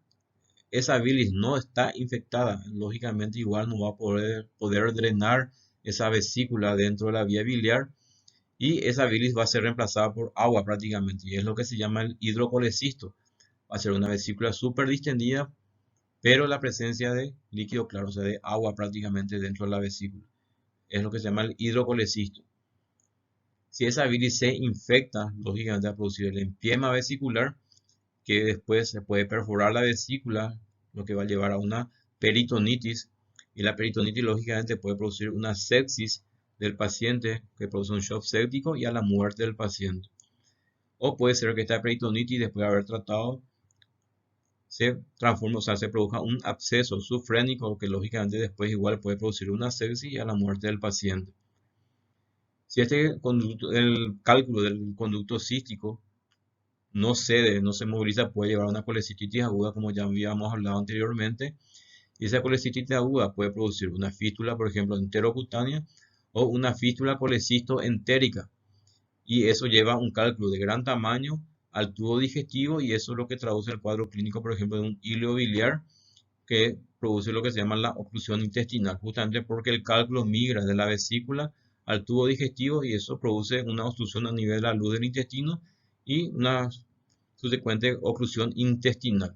esa bilis no está infectada, lógicamente igual no va a poder drenar esa vesícula dentro de la vía biliar, y esa bilis va a ser reemplazada por agua prácticamente, y es lo que se llama el hidrocolecisto. Va a ser una vesícula súper distendida, pero la presencia de líquido claro, o sea, de agua prácticamente dentro de la vesícula. Es lo que se llama el hidrocolecisto. Si esa bilis se infecta, lógicamente va a producir el empiema vesicular, que después se puede perforar la vesícula, lo que va a llevar a una peritonitis, y la peritonitis lógicamente puede producir una sepsis del paciente, que produce un shock séptico y a la muerte del paciente. O puede ser que esta peritonitis, después de haber tratado, se transforme, o sea, se produzca un absceso subfrénico que lógicamente después igual puede producir una sepsis y a la muerte del paciente. Si el cálculo del conducto cístico no cede, no se moviliza, puede llevar a una colecistitis aguda, como ya habíamos hablado anteriormente, y esa colecistitis aguda puede producir una fístula, por ejemplo, enterocutánea, o una fístula colecisto entérica, y eso lleva un cálculo de gran tamaño al tubo digestivo, y eso es lo que traduce el cuadro clínico, por ejemplo, de un hilo biliar que produce lo que se llama la oclusión intestinal, justamente porque el cálculo migra de la vesícula al tubo digestivo, y eso produce una obstrucción a nivel de la luz del intestino y una subsecuente oclusión intestinal.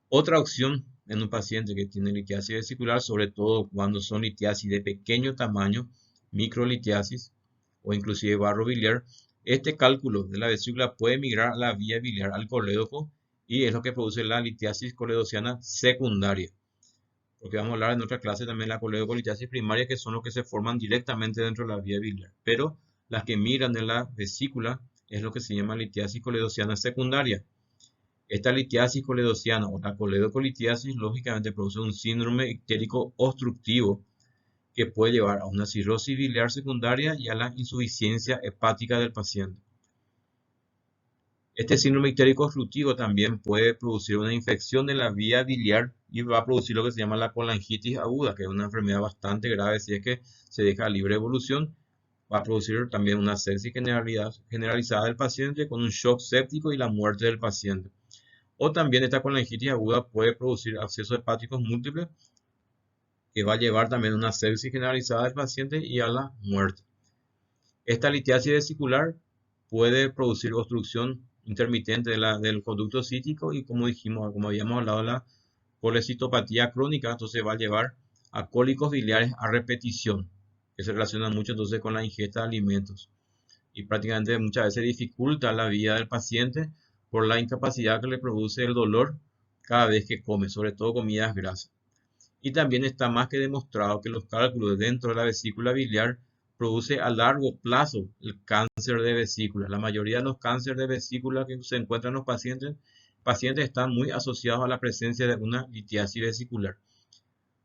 Otra opción en un paciente que tiene litiasis vesicular, sobre todo cuando son litiasis de pequeño tamaño, microlitiasis o inclusive barro biliar, este cálculo de la vesícula puede migrar a la vía biliar al colédoco, y es lo que produce la litiasis coledociana secundaria. Porque vamos a hablar en otra clase también de la coledocolitiasis primaria, que son los que se forman directamente dentro de la vía biliar. Pero las que migran de la vesícula es lo que se llama litiasis coledociana secundaria. Esta litiasis coledociana o la coledocolitiasis lógicamente produce un síndrome ictérico obstructivo que puede llevar a una cirrosis biliar secundaria y a la insuficiencia hepática del paciente. Este síndrome ictérico obstructivo también puede producir una infección de la vía biliar y va a producir lo que se llama la colangitis aguda, que es una enfermedad bastante grave si es que se deja a libre evolución. Va a producir también una sepsis generalizada del paciente con un shock séptico y la muerte del paciente. O también esta colangitis aguda puede producir abscesos hepáticos múltiples, que va a llevar también a una sepsis generalizada del paciente y a la muerte. Esta litiasis vesicular puede producir obstrucción intermitente del conducto cístico y, como dijimos, como habíamos hablado, la colecitopatía crónica, entonces va a llevar a cólicos biliares a repetición, que se relacionan mucho entonces con la ingesta de alimentos, y prácticamente muchas veces dificulta la vida del paciente por la incapacidad que le produce el dolor cada vez que come, sobre todo comidas grasas. Y también está más que demostrado que los cálculos dentro de la vesícula biliar produce a largo plazo el cáncer de vesícula. La mayoría de los cánceres de vesícula que se encuentran en los pacientes están muy asociados a la presencia de una litiasis vesicular.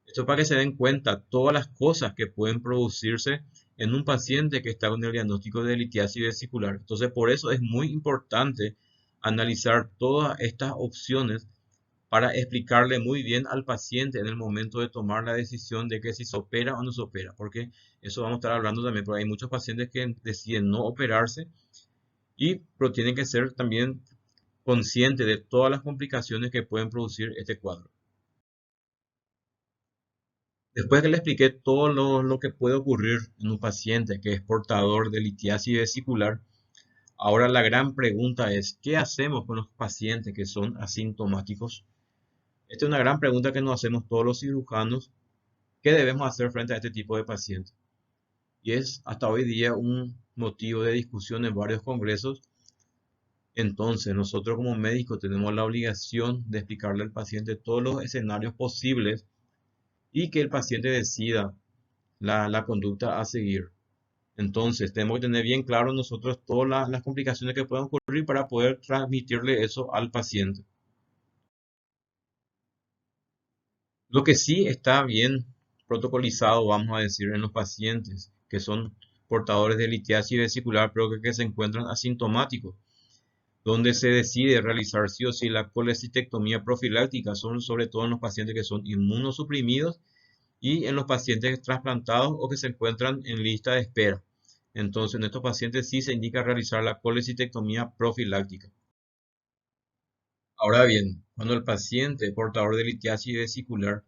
Esto para que se den cuenta todas las cosas que pueden producirse en un paciente que está con el diagnóstico de litiasis vesicular. Entonces, por eso es muy importante analizar todas estas opciones para explicarle muy bien al paciente en el momento de tomar la decisión de que si se opera o no se opera, porque eso vamos a estar hablando también, porque hay muchos pacientes que deciden no operarse, pero tienen que ser también conscientes de todas las complicaciones que pueden producir este cuadro. Después que le expliqué todo lo que puede ocurrir en un paciente que es portador de litiasis vesicular, ahora la gran pregunta es, ¿qué hacemos con los pacientes que son asintomáticos? Esta es una gran pregunta que nos hacemos todos los cirujanos. ¿Qué debemos hacer frente a este tipo de pacientes? Y es hasta hoy día un motivo de discusión en varios congresos. Entonces, nosotros como médicos tenemos la obligación de explicarle al paciente todos los escenarios posibles y que el paciente decida la conducta a seguir. Entonces, tenemos que tener bien claro nosotros todas las complicaciones que pueden ocurrir para poder transmitirle eso al paciente. Lo que sí está bien protocolizado, vamos a decir, en los pacientes que son portadores de litiasis vesicular, pero que se encuentran asintomáticos, donde se decide realizar sí o sí la colecistectomía profiláctica, son sobre todo en los pacientes que son inmunosuprimidos y en los pacientes trasplantados o que se encuentran en lista de espera. Entonces, en estos pacientes sí se indica realizar la colecistectomía profiláctica. Ahora bien, cuando el paciente portador de litiasis vesicular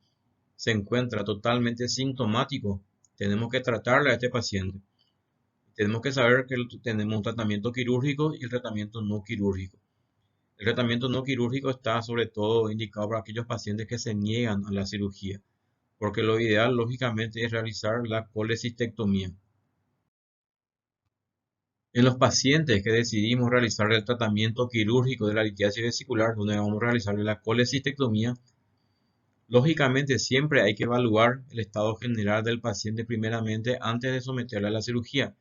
se encuentra totalmente sintomático, tenemos que tratarle a este paciente. Tenemos que saber que tenemos un tratamiento quirúrgico y el tratamiento no quirúrgico. El tratamiento no quirúrgico está sobre todo indicado para aquellos pacientes que se niegan a la cirugía, porque lo ideal lógicamente es realizar la colecistectomía. En los pacientes que decidimos realizar el tratamiento quirúrgico de la litiasis vesicular, donde vamos a realizar la colecistectomía, lógicamente siempre hay que evaluar el estado general del paciente primeramente antes de someterle a la cirugía.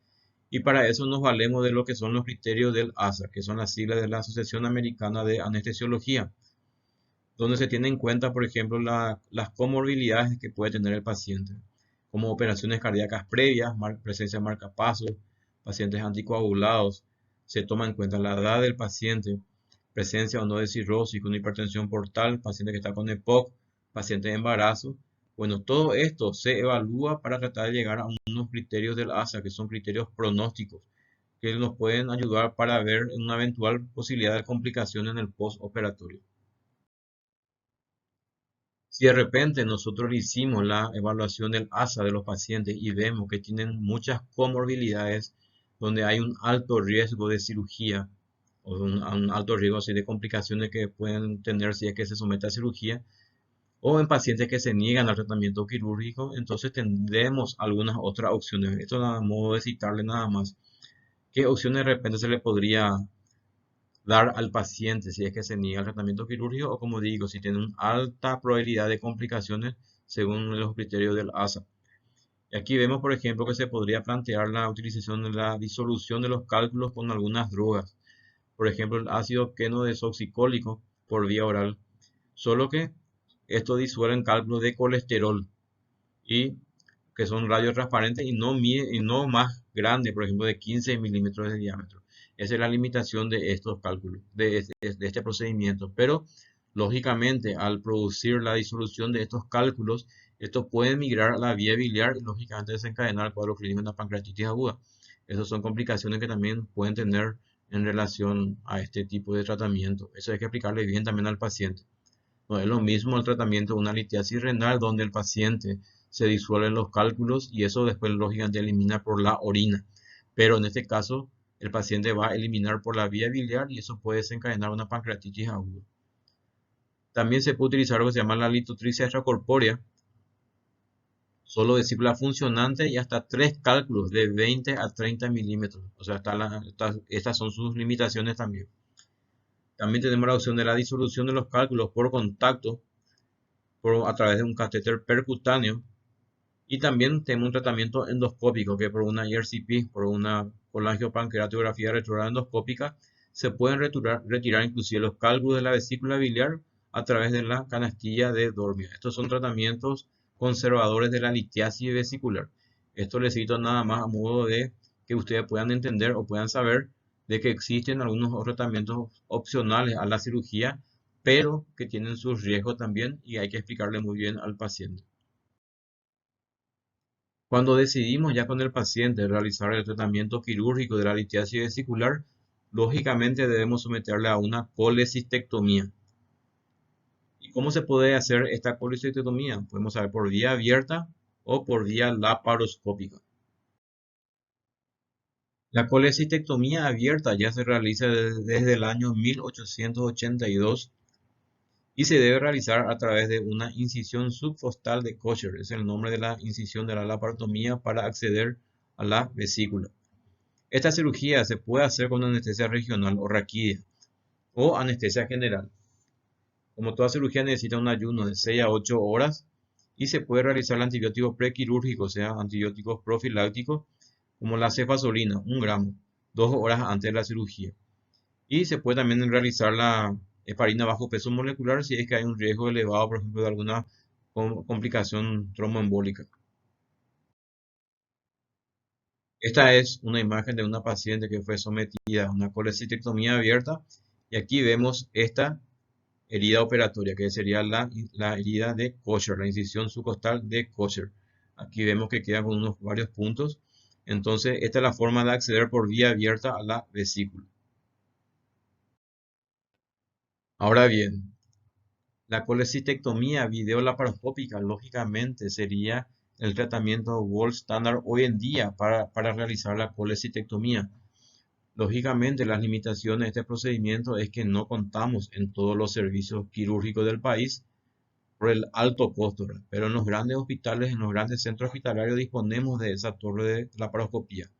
Y para eso nos valemos de lo que son los criterios del ASA, que son las siglas de la Asociación Americana de Anestesiología, donde se tiene en cuenta, por ejemplo, las comorbilidades que puede tener el paciente, como operaciones cardíacas previas, presencia de marcapasos, pacientes anticoagulados, se toma en cuenta la edad del paciente, presencia o no de cirrosis con hipertensión portal, paciente que está con EPOC, paciente de embarazo. Bueno, todo esto se evalúa para tratar de llegar a unos criterios del ASA, que son criterios pronósticos, que nos pueden ayudar para ver una eventual posibilidad de complicación en el postoperatorio. Si de repente nosotros le hicimos la evaluación del ASA de los pacientes y vemos que tienen muchas comorbilidades donde hay un alto riesgo de cirugía o un alto riesgo así de complicaciones que pueden tener si es que se somete a cirugía, o en pacientes que se niegan al tratamiento quirúrgico, entonces tendremos algunas otras opciones. Esto a modo de citarle nada más. ¿Qué opciones de repente se le podría dar al paciente si es que se niega el tratamiento quirúrgico o, como digo, si tiene una alta probabilidad de complicaciones según los criterios del ASA? Y aquí vemos, por ejemplo, que se podría plantear la utilización de la disolución de los cálculos con algunas drogas. Por ejemplo, el ácido quenodesoxicólico por vía oral. Solo que esto disuelve en cálculos de colesterol y que son radios transparentes y no más grandes, por ejemplo, de 15 milímetros de diámetro. Esa es la limitación de estos cálculos, de este procedimiento. Pero, lógicamente, al producir la disolución de estos cálculos, esto puede migrar a la vía biliar y, lógicamente, desencadenar el cuadro clínico de una pancreatitis aguda. Esas son complicaciones que también pueden tener en relación a este tipo de tratamiento. Eso hay que explicarle bien también al paciente. No es lo mismo el tratamiento de una litiasis renal donde el paciente se disuelven los cálculos y eso después lógicamente elimina por la orina. Pero en este caso el paciente va a eliminar por la vía biliar y eso puede desencadenar una pancreatitis aguda. También se puede utilizar lo que se llama la litotripsia extracorpórea, solo vesícula funcionante y hasta 3 cálculos de 20 a 30 milímetros. O sea, estas son sus limitaciones también. También tenemos la opción de la disolución de los cálculos por contacto a través de un catéter percutáneo. Y también tenemos un tratamiento endoscópico que por una ERCP, por una colangiopancreatografía retrograda endoscópica, se pueden retirar inclusive los cálculos de la vesícula biliar a través de la canastilla de Dormia. Estos son tratamientos conservadores de la litiasis vesicular. Esto les cito nada más a modo de que ustedes puedan entender o puedan saber de que existen algunos otros tratamientos opcionales a la cirugía, pero que tienen sus riesgos también y hay que explicarle muy bien al paciente. Cuando decidimos ya con el paciente realizar el tratamiento quirúrgico de la litiasis vesicular, lógicamente debemos someterle a una colecistectomía. ¿Y cómo se puede hacer esta colecistectomía? Podemos saber por vía abierta o por vía laparoscópica. La colecistectomía abierta ya se realiza desde el año 1882 y se debe realizar a través de una incisión subcostal de Kocher. Es el nombre de la incisión de la laparotomía para acceder a la vesícula. Esta cirugía se puede hacer con anestesia regional o raquídea o anestesia general. Como toda cirugía necesita un ayuno de 6 a 8 horas y se puede realizar el antibiótico prequirúrgico, o sea, antibióticos profilácticos, como la cefazolina, 1 gramo, 2 horas antes de la cirugía. Y se puede también realizar la heparina bajo peso molecular si es que hay un riesgo elevado, por ejemplo, de alguna complicación tromboembólica. Esta es una imagen de una paciente que fue sometida a una colecistectomía abierta y aquí vemos esta herida operatoria, que sería la herida de Kocher, la incisión subcostal de Kocher. Aquí vemos que quedan con unos varios puntos. Entonces, esta es la forma de acceder por vía abierta a la vesícula. Ahora bien, la colecistectomía videolaparoscópica, lógicamente, sería el tratamiento gold standard hoy en día para realizar la colecistectomía. Lógicamente, las limitaciones de este procedimiento es que no contamos en todos los servicios quirúrgicos del país por el alto costo, ¿verdad? Pero en los grandes hospitales, en los grandes centros hospitalarios disponemos de esa torre de laparoscopía.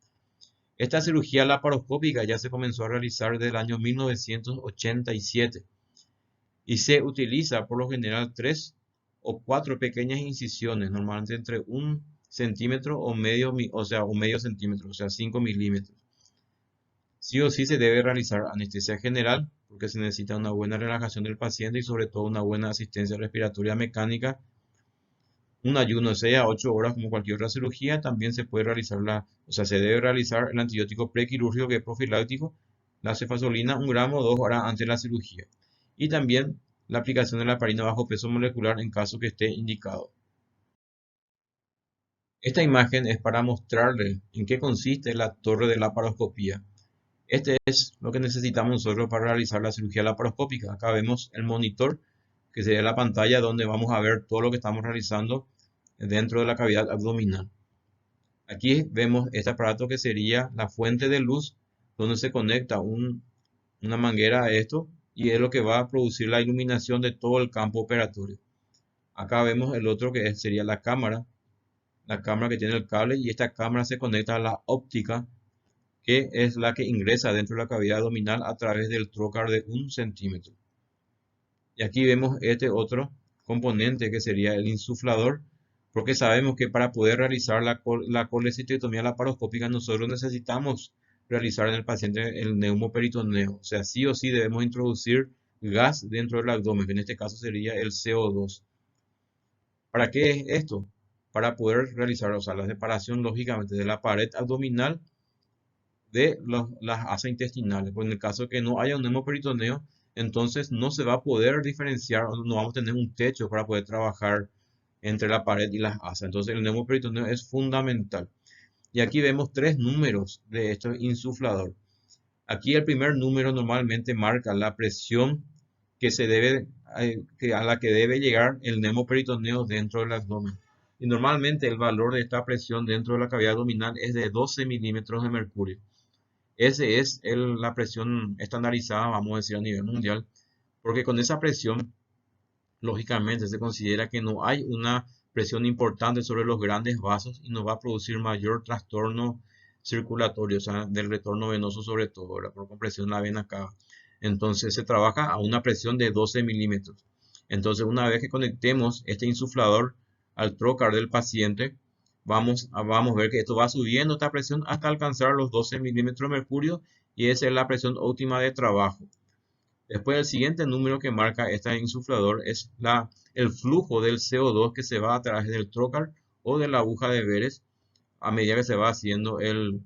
Esta cirugía laparoscópica ya se comenzó a realizar desde el año 1987 y se utiliza por lo general 3 o 4 pequeñas incisiones, normalmente entre 1 centímetro o medio centímetro, o sea, 5 milímetros. Sí o sí se debe realizar anestesia general porque se necesita una buena relajación del paciente y sobre todo una buena asistencia respiratoria mecánica. Un ayuno de 6 a 8 horas como cualquier otra cirugía. También se puede realizar se debe realizar el antibiótico prequirúrgico que es profiláctico, la cefazolina 1 gramo 2 horas antes de la cirugía. Y también la aplicación de la heparina bajo peso molecular en caso que esté indicado. Esta imagen es para mostrarle en qué consiste la torre de laparoscopía. Este es lo que necesitamos nosotros para realizar la cirugía laparoscópica. Acá vemos el monitor, que sería la pantalla donde vamos a ver todo lo que estamos realizando dentro de la cavidad abdominal. Aquí vemos este aparato que sería la fuente de luz, donde se conecta una manguera a esto y es lo que va a producir la iluminación de todo el campo operatorio. Acá vemos el otro que sería la cámara que tiene el cable, y esta cámara se conecta a la óptica, que es la que ingresa dentro de la cavidad abdominal a través del trocar de 1 centímetro. Y aquí vemos este otro componente que sería el insuflador, porque sabemos que para poder realizar la colecistectomía laparoscópica nosotros necesitamos realizar en el paciente el neumoperitoneo. O sea, sí o sí debemos introducir gas dentro del abdomen, que en este caso sería el CO2. ¿Para qué es esto? Para poder realizar, la separación lógicamente de la pared abdominal de las asas intestinales. Pues en el caso de que no haya un hemoperitoneo, entonces no se va a poder diferenciar, o no vamos a tener un techo para poder trabajar entre la pared y las asas. Entonces el hemoperitoneo es fundamental. Y aquí vemos 3 números de este insuflador. Aquí el primer número normalmente marca la presión que a la que debe llegar el hemoperitoneo dentro del abdomen. Y normalmente el valor de esta presión dentro de la cavidad abdominal es de 12 milímetros de mercurio. Esa es la presión estandarizada, vamos a decir, a nivel mundial, porque con esa presión, lógicamente, se considera que no hay una presión importante sobre los grandes vasos y nos va a producir mayor trastorno circulatorio, o sea, del retorno venoso sobre todo, ¿verdad? Por compresión de la vena cava. Entonces se trabaja a una presión de 12 milímetros. Entonces, una vez que conectemos este insuflador al trocar del paciente, vamos a ver que esto va subiendo esta presión hasta alcanzar los 12 milímetros de mercurio, y esa es la presión óptima de trabajo. Después, el siguiente número que marca este insuflador es el flujo del CO2 que se va a través del trocar o de la aguja de Veres a medida que se va haciendo el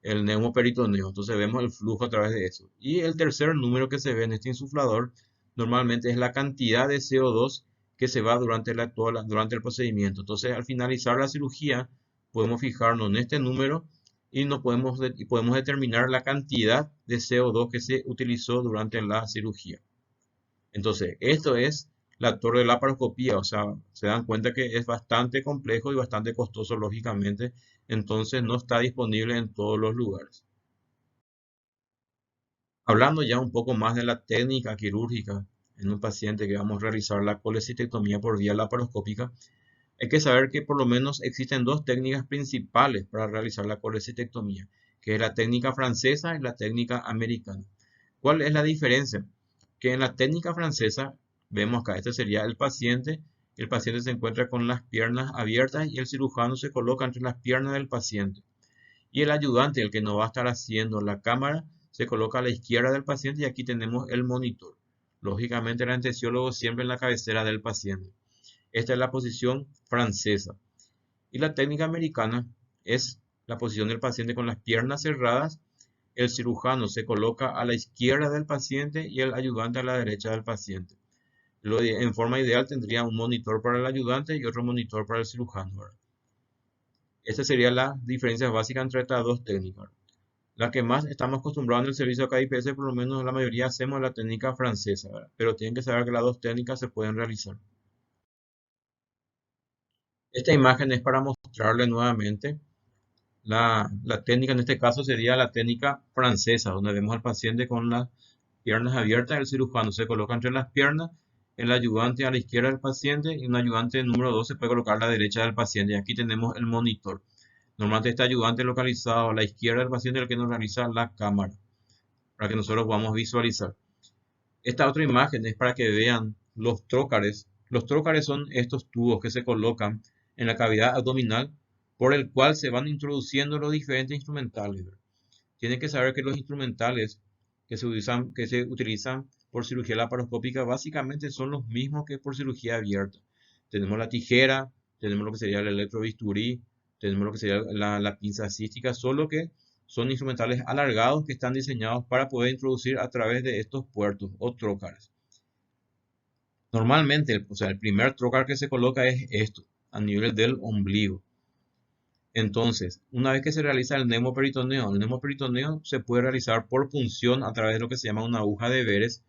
neumoperitoneo. Entonces vemos el flujo a través de eso. Y el tercer número que se ve en este insuflador normalmente es la cantidad de CO2 que se va durante el procedimiento. Entonces, al finalizar la cirugía, podemos fijarnos en este número y podemos determinar la cantidad de CO2 que se utilizó durante la cirugía. Entonces, esto es la torre de laparoscopía. O sea, se dan cuenta que es bastante complejo y bastante costoso, lógicamente. Entonces, no está disponible en todos los lugares. Hablando ya un poco más de la técnica quirúrgica en un paciente que vamos a realizar la colecistectomía por vía laparoscópica, hay que saber que por lo menos existen 2 técnicas principales para realizar la colecistectomía, que es la técnica francesa y la técnica americana. ¿Cuál es la diferencia? Que en la técnica francesa, vemos acá, este sería el paciente el paciente se encuentra con las piernas abiertas y el cirujano se coloca entre las piernas del paciente. Y el ayudante, el que no va a estar haciendo la cámara, se coloca a la izquierda del paciente y aquí tenemos el monitor. Lógicamente el anestesiólogo siempre en la cabecera del paciente. Esta es la posición francesa. Y la técnica americana es la posición del paciente con las piernas cerradas. El cirujano se coloca a la izquierda del paciente y el ayudante a la derecha del paciente. En forma ideal tendría un monitor para el ayudante y otro monitor para el cirujano, ¿verdad? Esta sería la diferencia básica entre estas dos técnicas. La que más estamos acostumbrados en el servicio de KIPS, por lo menos la mayoría hacemos la técnica francesa, ¿verdad? Pero tienen que saber que las dos técnicas se pueden realizar. Esta imagen es para mostrarle nuevamente la técnica, en este caso sería la técnica francesa, donde vemos al paciente con las piernas abiertas, el cirujano se coloca entre las piernas, el ayudante a la izquierda del paciente y un ayudante número 2 se puede colocar a la derecha del paciente. Y aquí tenemos el monitor. Normalmente este ayudante localizado a la izquierda del paciente es el que nos realiza la cámara, para que nosotros podamos visualizar. Esta otra imagen es para que vean los trócares. Los trócares son estos tubos que se colocan en la cavidad abdominal por el cual se van introduciendo los diferentes instrumentales. Tienen que saber que los instrumentales que se utilizan por cirugía laparoscópica básicamente son los mismos que por cirugía abierta. Tenemos la tijera, tenemos lo que sería el electrobisturí, tenemos lo que sería la pinza cística, solo que son instrumentales alargados que están diseñados para poder introducir a través de estos puertos o trócares. Normalmente, o sea, el primer trócar que se coloca es esto, a nivel del ombligo. Entonces, una vez que se realiza el nemoperitoneo se puede realizar por punción a través de lo que se llama una aguja de Veres,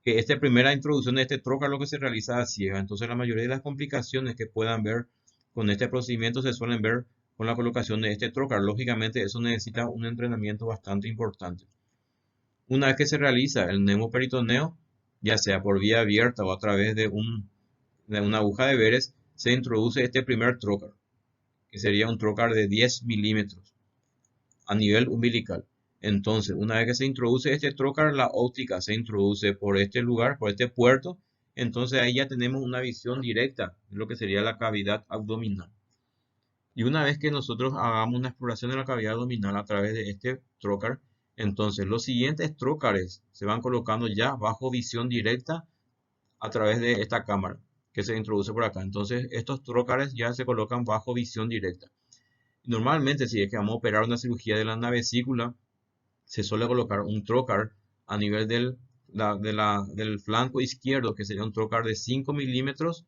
que esta primera introducción de este trócar lo que se realiza a ciega. Entonces, la mayoría de las complicaciones que puedan ver con este procedimiento se suelen ver con la colocación de este trócar. Lógicamente, eso necesita un entrenamiento bastante importante. Una vez que se realiza el nemoperitoneo, ya sea por vía abierta o a través de una aguja de Veres, se introduce este primer trócar, que sería un trócar de 10 milímetros a nivel umbilical. Entonces, una vez que se introduce este trócar, la óptica se introduce por este lugar, por este puerto. Entonces ahí ya tenemos una visión directa de lo que sería la cavidad abdominal. Y una vez que nosotros hagamos una exploración de la cavidad abdominal a través de este trócar, entonces los siguientes trócares se van colocando ya bajo visión directa a través de esta cámara que se introduce por acá. Entonces estos trócares ya se colocan bajo visión directa. Normalmente, si es que vamos a operar una cirugía de la navesícula, se suele colocar un trócar a nivel del flanco izquierdo, que sería un trócar de 5 milímetros,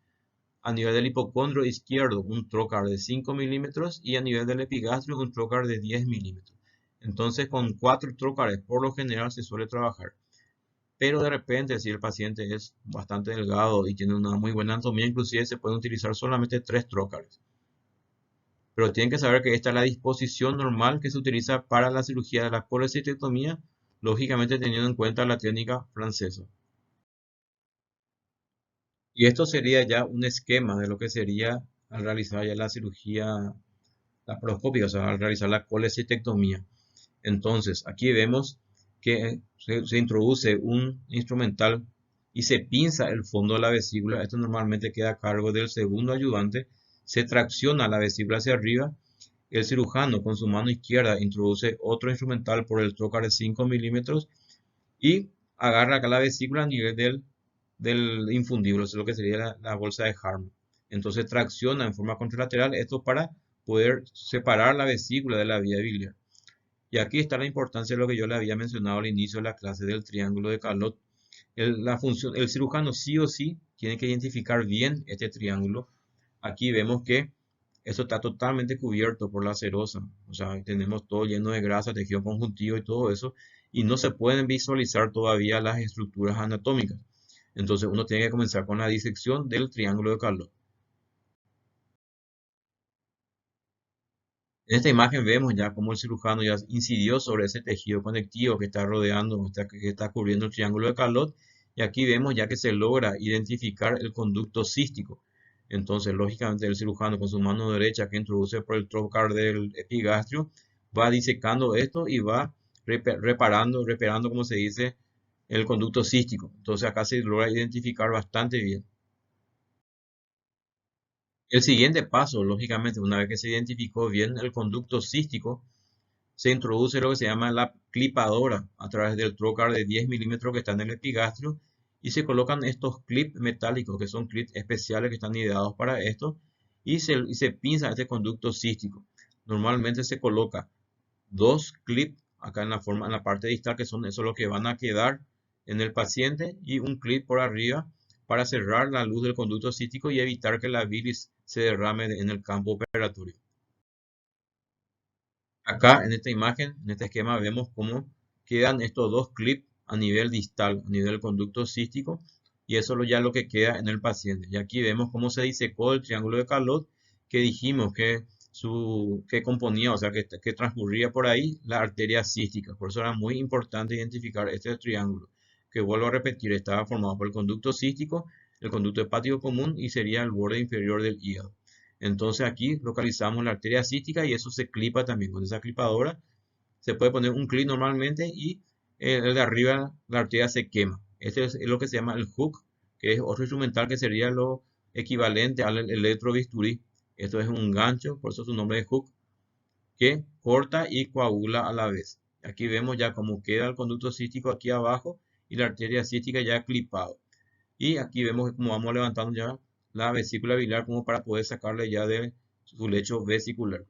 a nivel del hipocondrio izquierdo, un trócar de 5 milímetros, y a nivel del epigastrio, un trócar de 10 milímetros. Entonces, con 4 trócares, por lo general, se suele trabajar. Pero de repente, si el paciente es bastante delgado y tiene una muy buena anatomía, inclusive se pueden utilizar solamente 3 trócares. Pero tienen que saber que esta es la disposición normal que se utiliza para la cirugía de la colecistectomía, lógicamente teniendo en cuenta la técnica francesa. Y esto sería ya un esquema de lo que sería al realizar ya la cirugía laparoscópica, o sea, al realizar la colecistectomía. Entonces, aquí vemos que se introduce un instrumental y se pinza el fondo de la vesícula. Esto normalmente queda a cargo del segundo ayudante. Se tracciona la vesícula hacia arriba. El cirujano con su mano izquierda introduce otro instrumental por el trócar de 5 milímetros y agarra acá la vesícula a nivel del infundible, eso es lo que sería la bolsa de Harman. Entonces tracciona en forma contralateral esto para poder separar la vesícula de la vía biliar. Y aquí está la importancia de lo que yo le había mencionado al inicio de la clase del triángulo de Carnot. El cirujano sí o sí tiene que identificar bien este triángulo. Aquí vemos que esto está totalmente cubierto por la serosa. O sea, tenemos todo lleno de grasa, tejido conjuntivo y todo eso. Y no se pueden visualizar todavía las estructuras anatómicas. Entonces uno tiene que comenzar con la disección del triángulo de Carnot. En esta imagen vemos ya cómo el cirujano ya incidió sobre ese tejido conectivo que está rodeando, que está cubriendo el triángulo de Carnot. Y aquí vemos ya que se logra identificar el conducto cístico. Entonces, lógicamente, el cirujano con su mano derecha que introduce por el trócar del epigastrio va disecando esto y va reparando, como se dice, el conducto cístico. Entonces, acá se logra identificar bastante bien. El siguiente paso, lógicamente, una vez que se identificó bien el conducto cístico, se introduce lo que se llama la clipadora a través del trocar de 10 milímetros que está en el epigastrio y se colocan estos clips metálicos, que son clips especiales que están ideados para esto, y se pinza este conducto cístico. Normalmente se coloca dos clips acá en la parte distal, que son eso lo que van a quedar en el paciente, y un clip por arriba para cerrar la luz del conducto cístico y evitar que la bilis se derrame en el campo operatorio. Acá en esta imagen, en este esquema, vemos cómo quedan estos dos clips a nivel distal, a nivel del conducto cístico, y eso es ya lo que queda en el paciente. Y aquí vemos cómo se disecó el triángulo de Carlot, que dijimos que componía, o sea, que transcurría por ahí la arteria cística. Por eso era muy importante identificar este triángulo, que vuelvo a repetir, estaba formado por el conducto cístico, el conducto hepático común y sería el borde inferior del hígado. Entonces aquí localizamos la arteria cística y eso se clipa también. Con esa clipadora se puede poner un clip normalmente y el de arriba la arteria se quema. Este es lo que se llama el hook, que es otro instrumental que sería lo equivalente al electrobisturí. Esto es un gancho, por eso su nombre es hook, que corta y coagula a la vez. Aquí vemos ya cómo queda el conducto cístico aquí abajo y la arteria cística ya clipado. Y aquí vemos cómo vamos levantando ya la vesícula biliar como para poder sacarle ya de su lecho vesicular.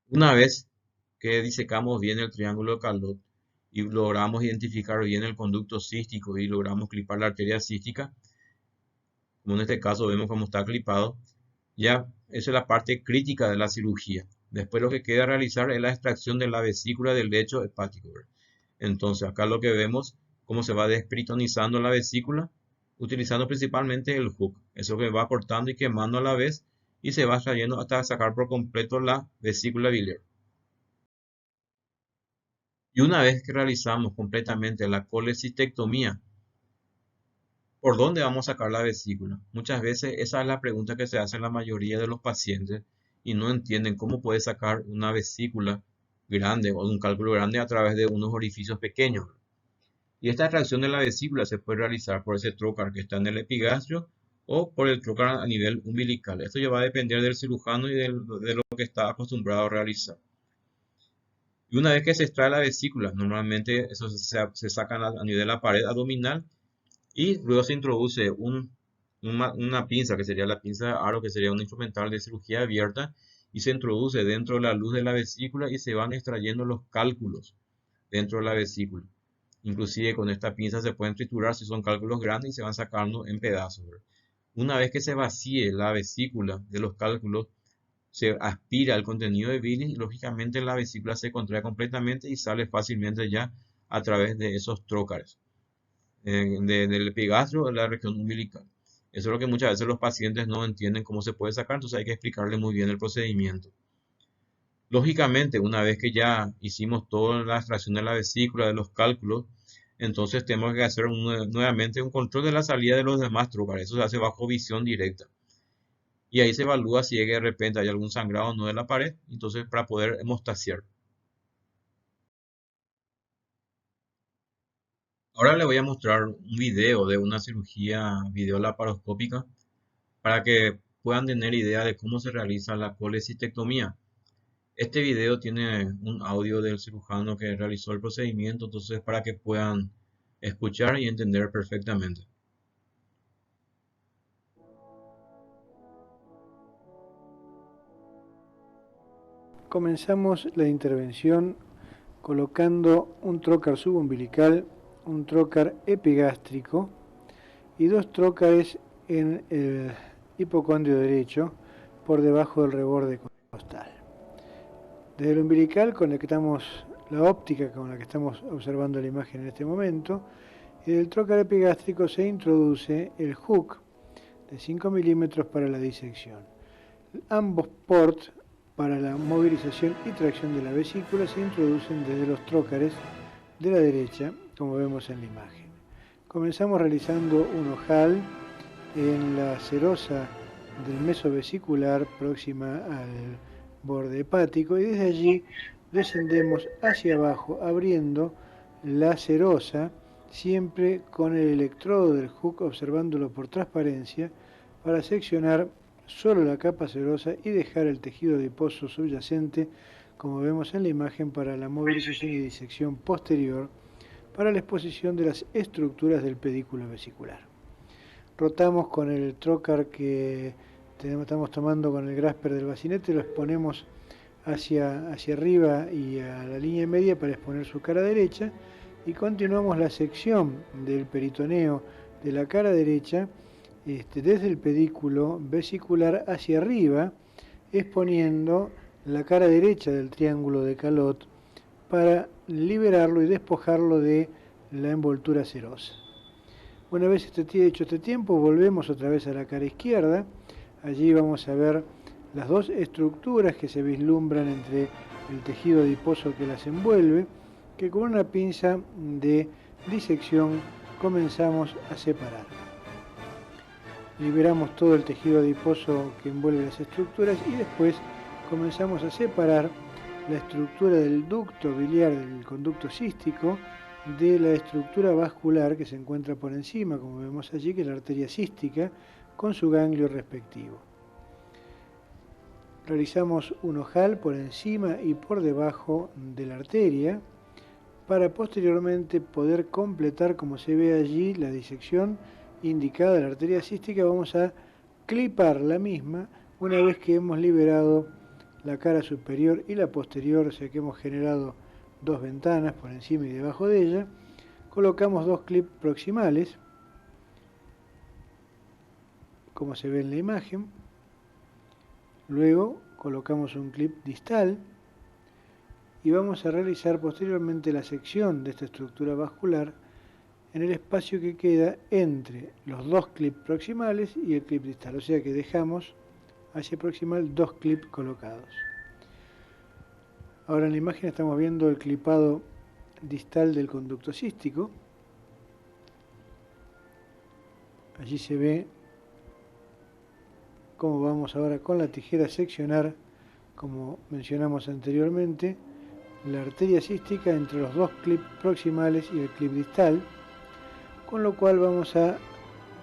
Una vez que disecamos bien el triángulo de Carlot y logramos identificar bien el conducto cístico y logramos clipar la arteria cística, como en este caso vemos cómo está clipado, ya esa es la parte crítica de la cirugía. Después lo que queda realizar es la extracción de la vesícula del lecho hepático. Entonces acá lo que vemos cómo se va desperitonizando la vesícula utilizando principalmente el hook. Eso que va cortando y quemando a la vez y se va extrayendo hasta sacar por completo la vesícula biliar. Y una vez que realizamos completamente la colecistectomía, ¿por dónde vamos a sacar la vesícula? Muchas veces esa es la pregunta que se hace la mayoría de los pacientes y no entienden cómo puede sacar una vesícula grande o un cálculo grande a través de unos orificios pequeños. Y esta extracción de la vesícula se puede realizar por ese trocar que está en el epigastrio o por el trocar a nivel umbilical. Esto ya va a depender del cirujano y de lo que está acostumbrado a realizar. Y una vez que se extrae la vesícula, normalmente eso se saca a nivel de la pared abdominal y luego se introduce una pinza, que sería la pinza de aro, que sería un instrumental de cirugía abierta, y se introduce dentro de la luz de la vesícula y se van extrayendo los cálculos dentro de la vesícula. Inclusive con esta pinza se pueden triturar si son cálculos grandes y se van sacando en pedazos. Una vez que se vacíe la vesícula de los cálculos, se aspira el contenido de bilis y lógicamente la vesícula se contrae completamente y sale fácilmente ya a través de esos trócares del epigastrio de la región umbilical. Eso es lo que muchas veces los pacientes no entienden cómo se puede sacar, entonces hay que explicarle muy bien el procedimiento. Lógicamente, una vez que ya hicimos toda la extracción de la vesícula, de los cálculos, entonces tenemos que hacer nuevamente un control de la salida de los demás trócares. Eso se hace bajo visión directa. Y ahí se evalúa si es que de repente hay algún sangrado o no de la pared, entonces para poder hemostaciar. Ahora les voy a mostrar un video de una cirugía videolaparoscópica para que puedan tener idea de cómo se realiza la colecistectomía. Este video tiene un audio del cirujano que realizó el procedimiento, entonces para que puedan escuchar y entender perfectamente. Comenzamos la intervención colocando un trócar subumbilical, un trócar epigástrico y dos trócares en el hipocondrio derecho por debajo del reborde costal. Desde el umbilical conectamos la óptica con la que estamos observando la imagen en este momento y del trócar epigástrico se introduce el hook de 5 milímetros para la disección. Ambos ports para la movilización y tracción de la vesícula se introducen desde los trócares de la derecha, como vemos en la imagen. Comenzamos realizando un ojal en la serosa del mesovesicular próxima al borde hepático y desde allí descendemos hacia abajo abriendo la serosa siempre con el electrodo del hook observándolo por transparencia para seccionar solo la capa serosa y dejar el tejido adiposo subyacente, como vemos en la imagen, para la movilización y disección posterior para la exposición de las estructuras del pedículo vesicular. Rotamos con el trocar que estamos tomando con el grasper del bacinete, lo exponemos hacia arriba y a la línea media para exponer su cara derecha, y continuamos la sección del peritoneo de la cara derecha desde el pedículo vesicular hacia arriba, exponiendo la cara derecha del triángulo de Calot para liberarlo y despojarlo de la envoltura serosa. Una vez hecho este tiempo, volvemos otra vez a la cara izquierda. Allí vamos a ver las dos estructuras que se vislumbran entre el tejido adiposo que las envuelve, que con una pinza de disección comenzamos a separar. Liberamos todo el tejido adiposo que envuelve las estructuras y después comenzamos a separar la estructura del ducto biliar, del conducto cístico, de la estructura vascular que se encuentra por encima, como vemos allí, que es la arteria cística, con su ganglio respectivo. Realizamos un ojal por encima y por debajo de la arteria, para posteriormente poder completar, como se ve allí, la disección indicada de la arteria cística. Vamos a clipar la misma una vez que hemos liberado la cara superior y la posterior, o sea que hemos generado dos ventanas por encima y debajo de ella. Colocamos dos clips proximales, como se ve en la imagen. Luego colocamos un clip distal y vamos a realizar posteriormente la sección de esta estructura vascular en el espacio que queda entre los dos clips proximales y el clip distal, o sea que dejamos hacia proximal dos clips colocados. Ahora en la imagen estamos viendo el clipado distal del conducto cístico. Allí se ve cómo vamos ahora con la tijera a seccionar, como mencionamos anteriormente, la arteria cística entre los dos clips proximales y el clip distal, con lo cual vamos a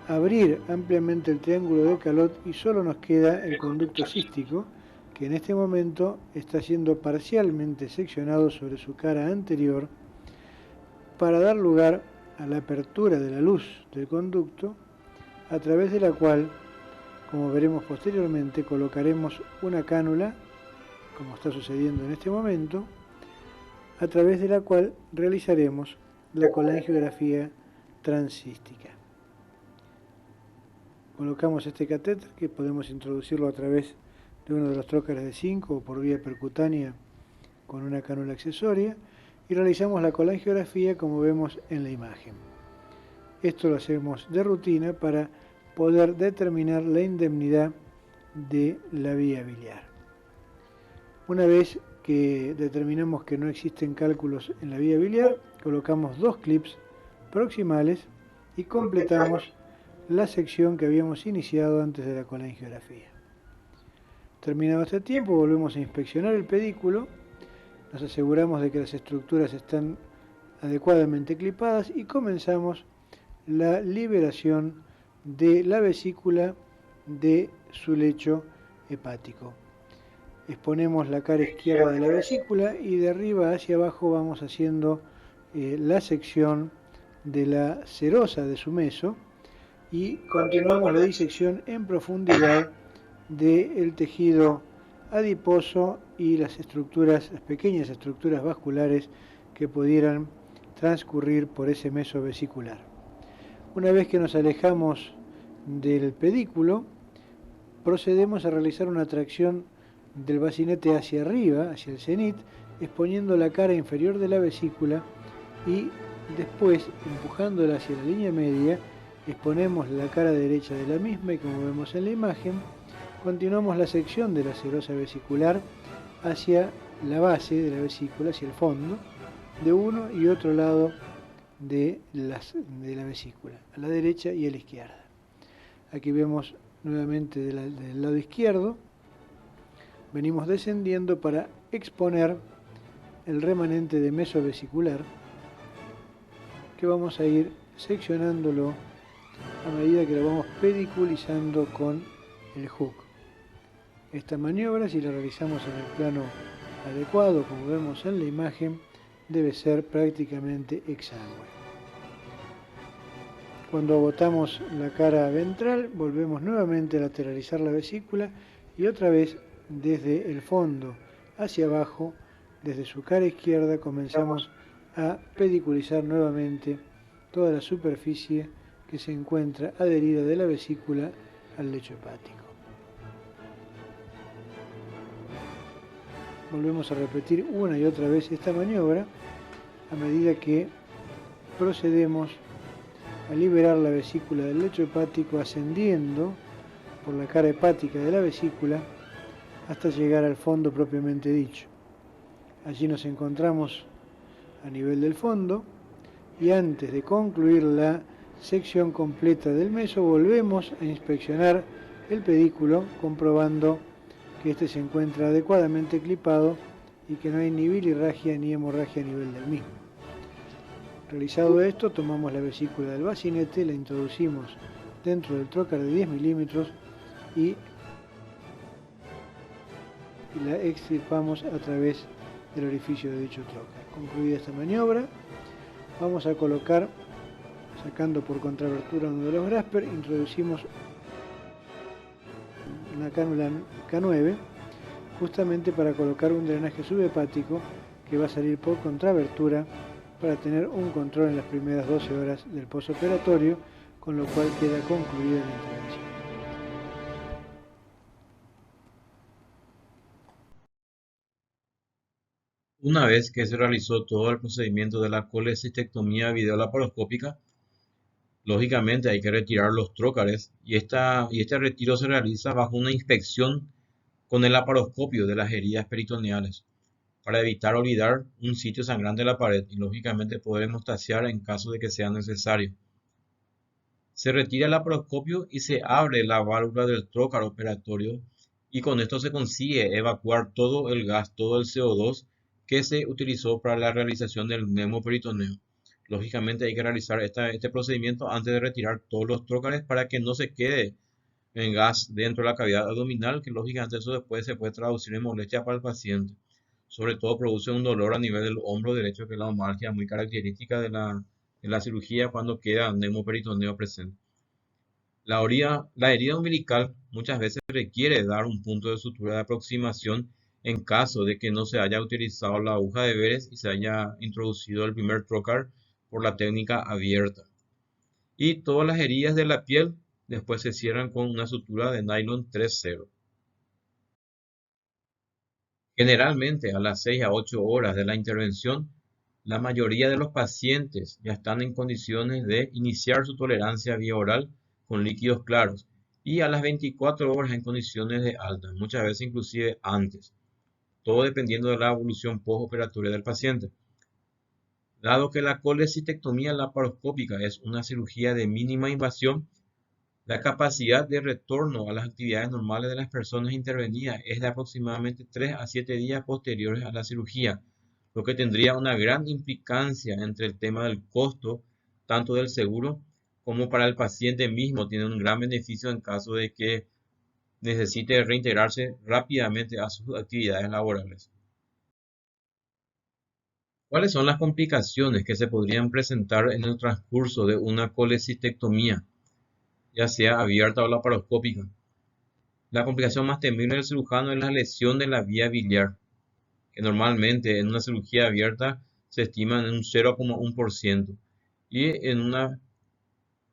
abrir ampliamente el triángulo de Calot y solo nos queda el conducto cístico, que en este momento está siendo parcialmente seccionado sobre su cara anterior para dar lugar a la apertura de la luz del conducto, a través de la cual, como veremos posteriormente, colocaremos una cánula, como está sucediendo en este momento, a través de la cual realizaremos la colangiografía transcística. Colocamos este catéter, que podemos introducirlo a través de uno de los trócares de 5 o por vía percutánea con una cánula accesoria, y realizamos la colangiografía como vemos en la imagen. Esto lo hacemos de rutina para poder determinar la indemnidad de la vía biliar. Una vez que determinamos que no existen cálculos en la vía biliar, colocamos dos clips proximales y completamos la sección que habíamos iniciado antes de la colangiografía. Terminado este tiempo, volvemos a inspeccionar el pedículo, nos aseguramos de que las estructuras están adecuadamente clipadas y comenzamos la liberación de la vesícula de su lecho hepático. Exponemos la cara izquierda de la vesícula y de arriba hacia abajo vamos haciendo la sección de la serosa de su meso y continuamos la disección en profundidad del tejido adiposo y las pequeñas estructuras vasculares que pudieran transcurrir por ese meso vesicular. Una vez que nos alejamos del pedículo, procedemos a realizar una tracción del bacinete hacia arriba, hacia el cenit, exponiendo la cara inferior de la vesícula y después, empujándola hacia la línea media, exponemos la cara derecha de la misma y, como vemos en la imagen, continuamos la sección de la serosa vesicular hacia la base de la vesícula, hacia el fondo, de uno y otro lado de la vesícula, a la derecha y a la izquierda. Aquí vemos nuevamente del lado izquierdo, venimos descendiendo para exponer el remanente de meso vesicular que vamos a ir seccionándolo a medida que lo vamos pediculizando con el hook. Esta maniobra, si la realizamos en el plano adecuado, como vemos en la imagen, debe ser prácticamente exangüe. Cuando agotamos la cara ventral, volvemos nuevamente a lateralizar la vesícula y otra vez desde el fondo hacia abajo, desde su cara izquierda, comenzamos a pediculizar nuevamente toda la superficie que se encuentra adherida de la vesícula al lecho hepático. Volvemos a repetir una y otra vez esta maniobra a medida que procedemos a liberar la vesícula del lecho hepático ascendiendo por la cara hepática de la vesícula hasta llegar al fondo propiamente dicho. Allí nos encontramos a nivel del fondo y antes de concluir la sección completa del meso volvemos a inspeccionar el pedículo comprobando que este se encuentra adecuadamente clipado y que no hay ni bilirragia ni hemorragia a nivel del mismo. Realizado esto, tomamos la vesícula del bacinete, la introducimos dentro del trocar de 10 milímetros y la extirpamos a través del orificio de dicho trocar. Concluida esta maniobra, vamos a colocar, sacando por contrabertura uno de los grasper, introducimos una cánula K9 justamente para colocar un drenaje subhepático que va a salir por contrabertura para tener un control en las primeras 12 horas del posoperatorio, con lo cual queda concluida la intervención. Una vez que se realizó todo el procedimiento de la colecistectomía videolaparoscópica, lógicamente hay que retirar los trócares y este retiro se realiza bajo una inspección con el laparoscopio de las heridas peritoneales para evitar olvidar un sitio sangrante en la pared y lógicamente poder hemostasear en caso de que sea necesario. Se retira el laparoscopio y se abre la válvula del trócar operatorio y con esto se consigue evacuar todo el gas, todo el CO2 que se utilizó para la realización del pneumoperitoneo. Lógicamente hay que realizar este procedimiento antes de retirar todos los trócares para que no se quede en gas dentro de la cavidad abdominal, que lógicamente eso después se puede traducir en molestia para el paciente. Sobre todo produce un dolor a nivel del hombro derecho, que es la omalgia muy característica de la cirugía cuando queda pneumoperitoneo presente. La herida umbilical muchas veces requiere dar un punto de sutura de aproximación en caso de que no se haya utilizado la aguja de Veress y se haya introducido el primer trocar por la técnica abierta. Y todas las heridas de la piel después se cierran con una sutura de nylon 3.0. Generalmente a las 6 a 8 horas de la intervención, la mayoría de los pacientes ya están en condiciones de iniciar su tolerancia vía oral con líquidos claros y a las 24 horas en condiciones de alta, muchas veces inclusive antes, todo dependiendo de la evolución postoperatoria del paciente. Dado que la colecistectomía laparoscópica es una cirugía de mínima invasión, la capacidad de retorno a las actividades normales de las personas intervenidas es de aproximadamente 3 a 7 días posteriores a la cirugía, lo que tendría una gran implicancia entre el tema del costo, tanto del seguro como para el paciente mismo. Tiene un gran beneficio en caso de que necesite reintegrarse rápidamente a sus actividades laborales. ¿Cuáles son las complicaciones que se podrían presentar en el transcurso de una colecistectomía, ya sea abierta o laparoscópica? La complicación más temible del cirujano es la lesión de la vía biliar, que normalmente en una cirugía abierta se estima en un 0,1% y en una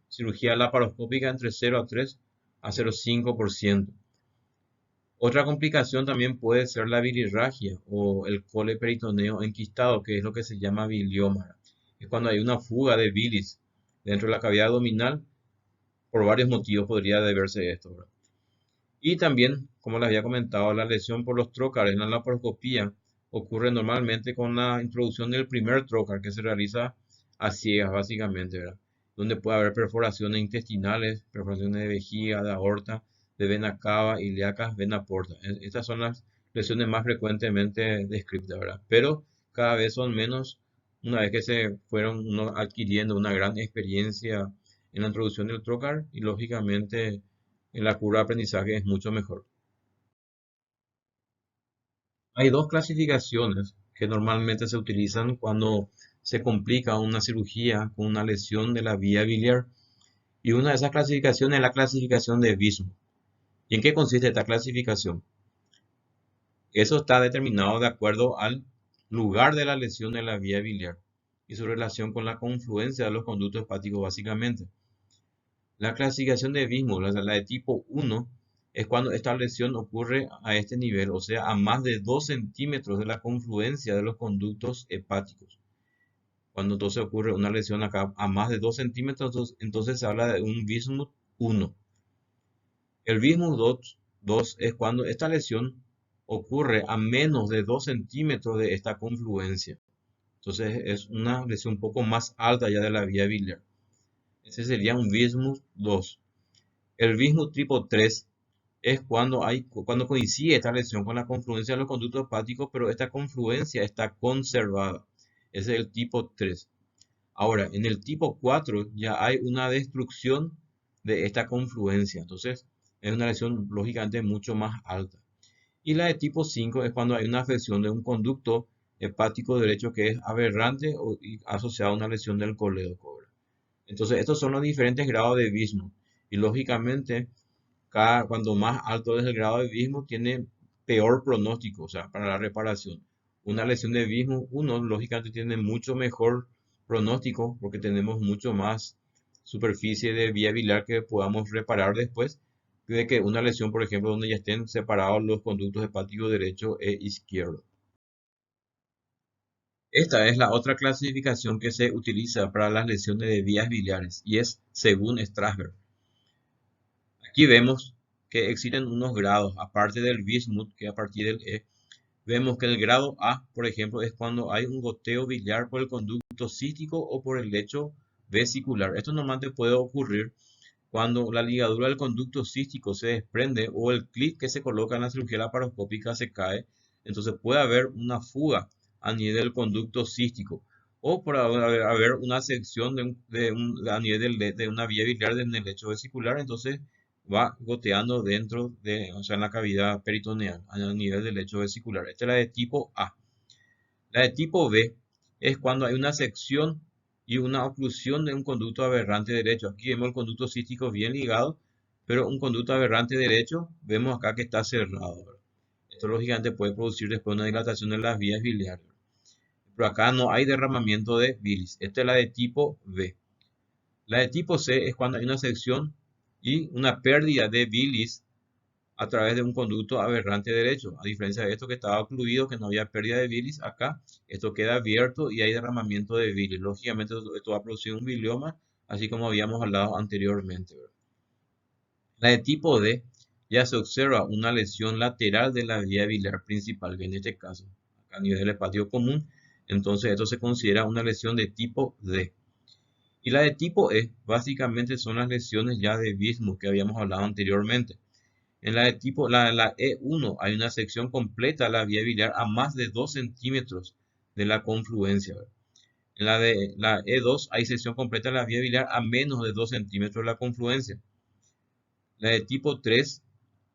cirugía laparoscópica entre 0 a 3 a 0,5%. Otra complicación también puede ser la bilirragia o el coleperitoneo enquistado, que es lo que se llama bilioma. Es cuando hay una fuga de bilis dentro de la cavidad abdominal. Por varios motivos podría deberse esto, ¿verdad? Y también, como les había comentado, la lesión por los trócares en la laparoscopía ocurre normalmente con la introducción del primer trócar, que se realiza a ciegas básicamente, ¿verdad? Donde puede haber perforaciones intestinales, perforaciones de vejiga, de aorta, de vena cava, ilíacas, vena porta. Estas son las lesiones más frecuentemente descritas, ¿verdad? Pero cada vez son menos una vez que se fueron adquiriendo una gran experiencia en la introducción del trocar y lógicamente en la curva de aprendizaje es mucho mejor. Hay dos clasificaciones que normalmente se utilizan cuando se complica una cirugía con una lesión de la vía biliar y una de esas clasificaciones es la clasificación de Bismuth. ¿Y en qué consiste esta clasificación? Eso está determinado de acuerdo al lugar de la lesión de la vía biliar y su relación con la confluencia de los conductos hepáticos básicamente. La clasificación de Bismuth, la de tipo 1, es cuando esta lesión ocurre a este nivel, o sea, a más de 2 centímetros de la confluencia de los conductos hepáticos. Cuando entonces ocurre una lesión acá a más de 2 centímetros, entonces se habla de un Bismuth 1. El Bismuth 2 es cuando esta lesión ocurre a menos de 2 centímetros de esta confluencia. Entonces es una lesión un poco más alta ya de la vía biliar. Ese sería un Bismuth 2. El Bismuth tipo 3 es cuando coincide esta lesión con la confluencia de los conductos hepáticos, pero esta confluencia está conservada. Ese es el tipo 3. Ahora, en el tipo 4 ya hay una destrucción de esta confluencia. Entonces, es una lesión lógicamente mucho más alta. Y la de tipo 5 es cuando hay una afección de un conducto hepático derecho que es aberrante y asociado a una lesión del colédoco. Entonces, estos son los diferentes grados de Bismuth. Y lógicamente, cuando más alto es el grado de Bismuth, tiene peor pronóstico, o sea, para la reparación. Una lesión de Bismuth 1, lógicamente, tiene mucho mejor pronóstico porque tenemos mucho más superficie de vía biliar que podamos reparar después de que una lesión, por ejemplo, donde ya estén separados los conductos hepáticos derecho e izquierdo. Esta es la otra clasificación que se utiliza para las lesiones de vías biliares y es según Strasberg. Aquí vemos que existen unos grados, aparte del Bismuth, que a partir del E, vemos que el grado A, por ejemplo, es cuando hay un goteo biliar por el conducto cístico o por el lecho vesicular. Esto normalmente puede ocurrir cuando la ligadura del conducto cístico se desprende o el clip que se coloca en la cirugía laparoscópica se cae. Entonces puede haber una fuga a nivel del conducto cístico o por haber una sección a nivel de una vía biliar en el lecho vesicular. Entonces va goteando dentro o sea, en la cavidad peritoneal a nivel del lecho vesicular. Esta es la de tipo A. La de tipo B es cuando hay una sección y una oclusión de un conducto aberrante derecho. Aquí vemos el conducto cístico bien ligado, pero un conducto aberrante derecho vemos acá que está cerrado, ¿verdad? Esto lógicamente puede producir después una dilatación de las vías biliares. Pero acá no hay derramamiento de bilis. Esta es la de tipo B. La de tipo C es cuando hay una sección y una pérdida de bilis a través de un conducto aberrante derecho. A diferencia de esto que estaba ocluido, que no había pérdida de bilis, acá esto queda abierto y hay derramamiento de bilis. Lógicamente esto va a producir un bilioma, así como habíamos hablado anteriormente, ¿verdad? La de tipo D ya se observa una lesión lateral de la vía biliar principal, que en este caso, acá a nivel del hepático común, entonces esto se considera una lesión de tipo D. Y la de tipo E, básicamente son las lesiones ya de Bismuth que habíamos hablado anteriormente. En la de tipo, la E1 hay una sección completa de la vía biliar a más de 2 centímetros de la confluencia. En la de la E2 hay sección completa de la vía biliar a menos de 2 centímetros de la confluencia. La de tipo 3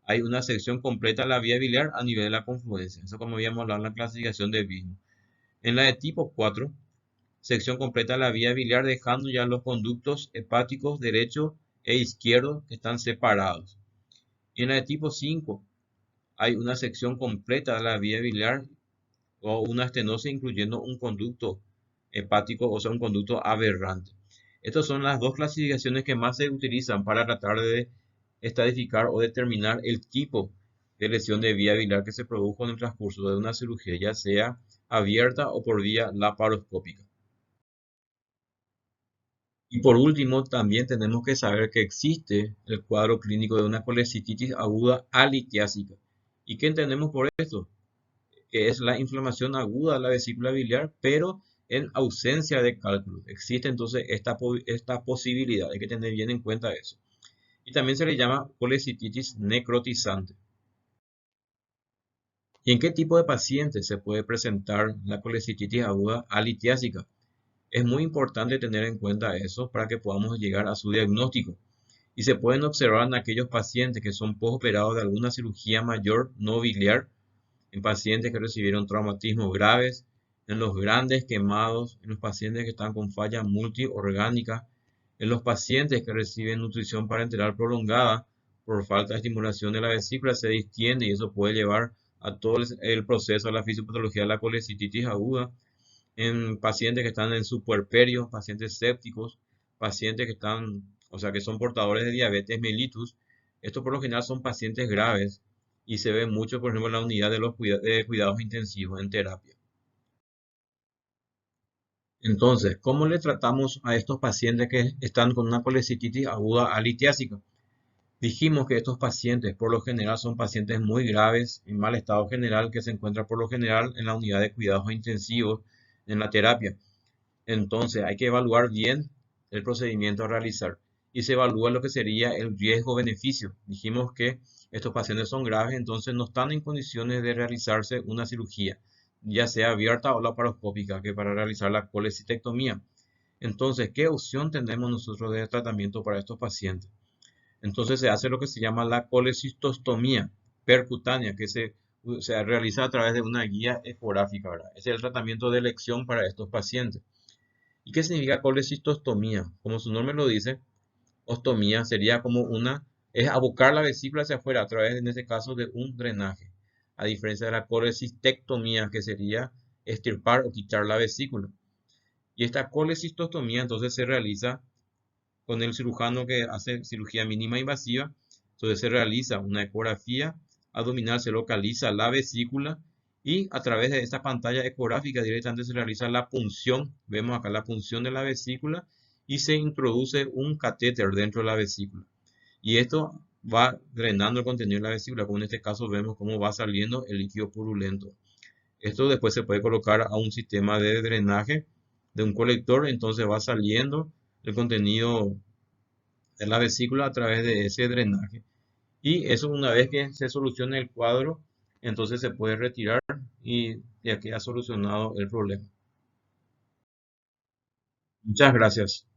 hay una sección completa de la vía biliar a nivel de la confluencia. Eso como habíamos hablado en la clasificación de Bismuth. En la de tipo 4, sección completa de la vía biliar dejando ya los conductos hepáticos derecho e izquierdo que están separados. Y en la de tipo 5 hay una sección completa de la vía biliar o una estenosis incluyendo un conducto hepático, o sea, un conducto aberrante. Estas son las dos clasificaciones que más se utilizan para tratar de estadificar o determinar el tipo de lesión de vía biliar que se produjo en el transcurso de una cirugía, ya sea abierta o por vía laparoscópica. Y por último, también tenemos que saber que existe el cuadro clínico de una colecititis aguda alitiásica. ¿Y qué entendemos por esto? Que es la inflamación aguda de la vesícula biliar, pero en ausencia de cálculo. Existe entonces esta posibilidad, hay que tener bien en cuenta eso. Y también se le llama colecititis necrotizante. ¿Y en qué tipo de pacientes se puede presentar la colecititis aguda alitiásica? Es muy importante tener en cuenta eso para que podamos llegar a su diagnóstico. Y se pueden observar en aquellos pacientes que son postoperados de alguna cirugía mayor no biliar, en pacientes que recibieron traumatismos graves, en los grandes quemados, en los pacientes que están con falla multiorgánica, en los pacientes que reciben nutrición parenteral prolongada por falta de estimulación de la vesícula se distiende y eso puede llevar a todo el proceso de la fisiopatología de la colecititis aguda, en pacientes que están en su puerperio, pacientes sépticos, pacientes que están, o sea, que son portadores de diabetes mellitus. Estos por lo general son pacientes graves y se ve mucho, por ejemplo, en la unidad de los de cuidados intensivos en terapia. Entonces, ¿cómo le tratamos a estos pacientes que están con una colecititis aguda alitiásica? Dijimos que estos pacientes por lo general son pacientes muy graves, en mal estado general, que se encuentran por lo general en la unidad de cuidados intensivos en la terapia. Entonces hay que evaluar bien el procedimiento a realizar y se evalúa lo que sería el riesgo-beneficio. Dijimos que estos pacientes son graves, entonces no están en condiciones de realizarse una cirugía, ya sea abierta o laparoscópica, que para realizar la colecistectomía. Entonces, ¿qué opción tenemos nosotros de tratamiento para estos pacientes? Entonces se hace lo que se llama la colecistostomía percutánea, que se realiza a través de una guía ecográfica, ¿verdad? Ese es el tratamiento de elección para estos pacientes. ¿Y qué significa colecistostomía? Como su nombre lo dice, ostomía sería como es abocar la vesícula hacia afuera a través, en este caso, de un drenaje. A diferencia de la colecistectomía, que sería extirpar o quitar la vesícula. Y esta colecistostomía entonces se realiza con el cirujano que hace cirugía mínima invasiva. Entonces se realiza una ecografía abdominal, se localiza la vesícula y a través de esta pantalla ecográfica directamente se realiza la punción. Vemos acá la punción de la vesícula y se introduce un catéter dentro de la vesícula. Y esto va drenando el contenido de la vesícula, como en este caso vemos cómo va saliendo el líquido purulento. Esto después se puede colocar a un sistema de drenaje de un colector, entonces va saliendo el contenido de la vesícula a través de ese drenaje. Y eso una vez que se solucione el cuadro, entonces se puede retirar y ya queda solucionado el problema. Muchas gracias.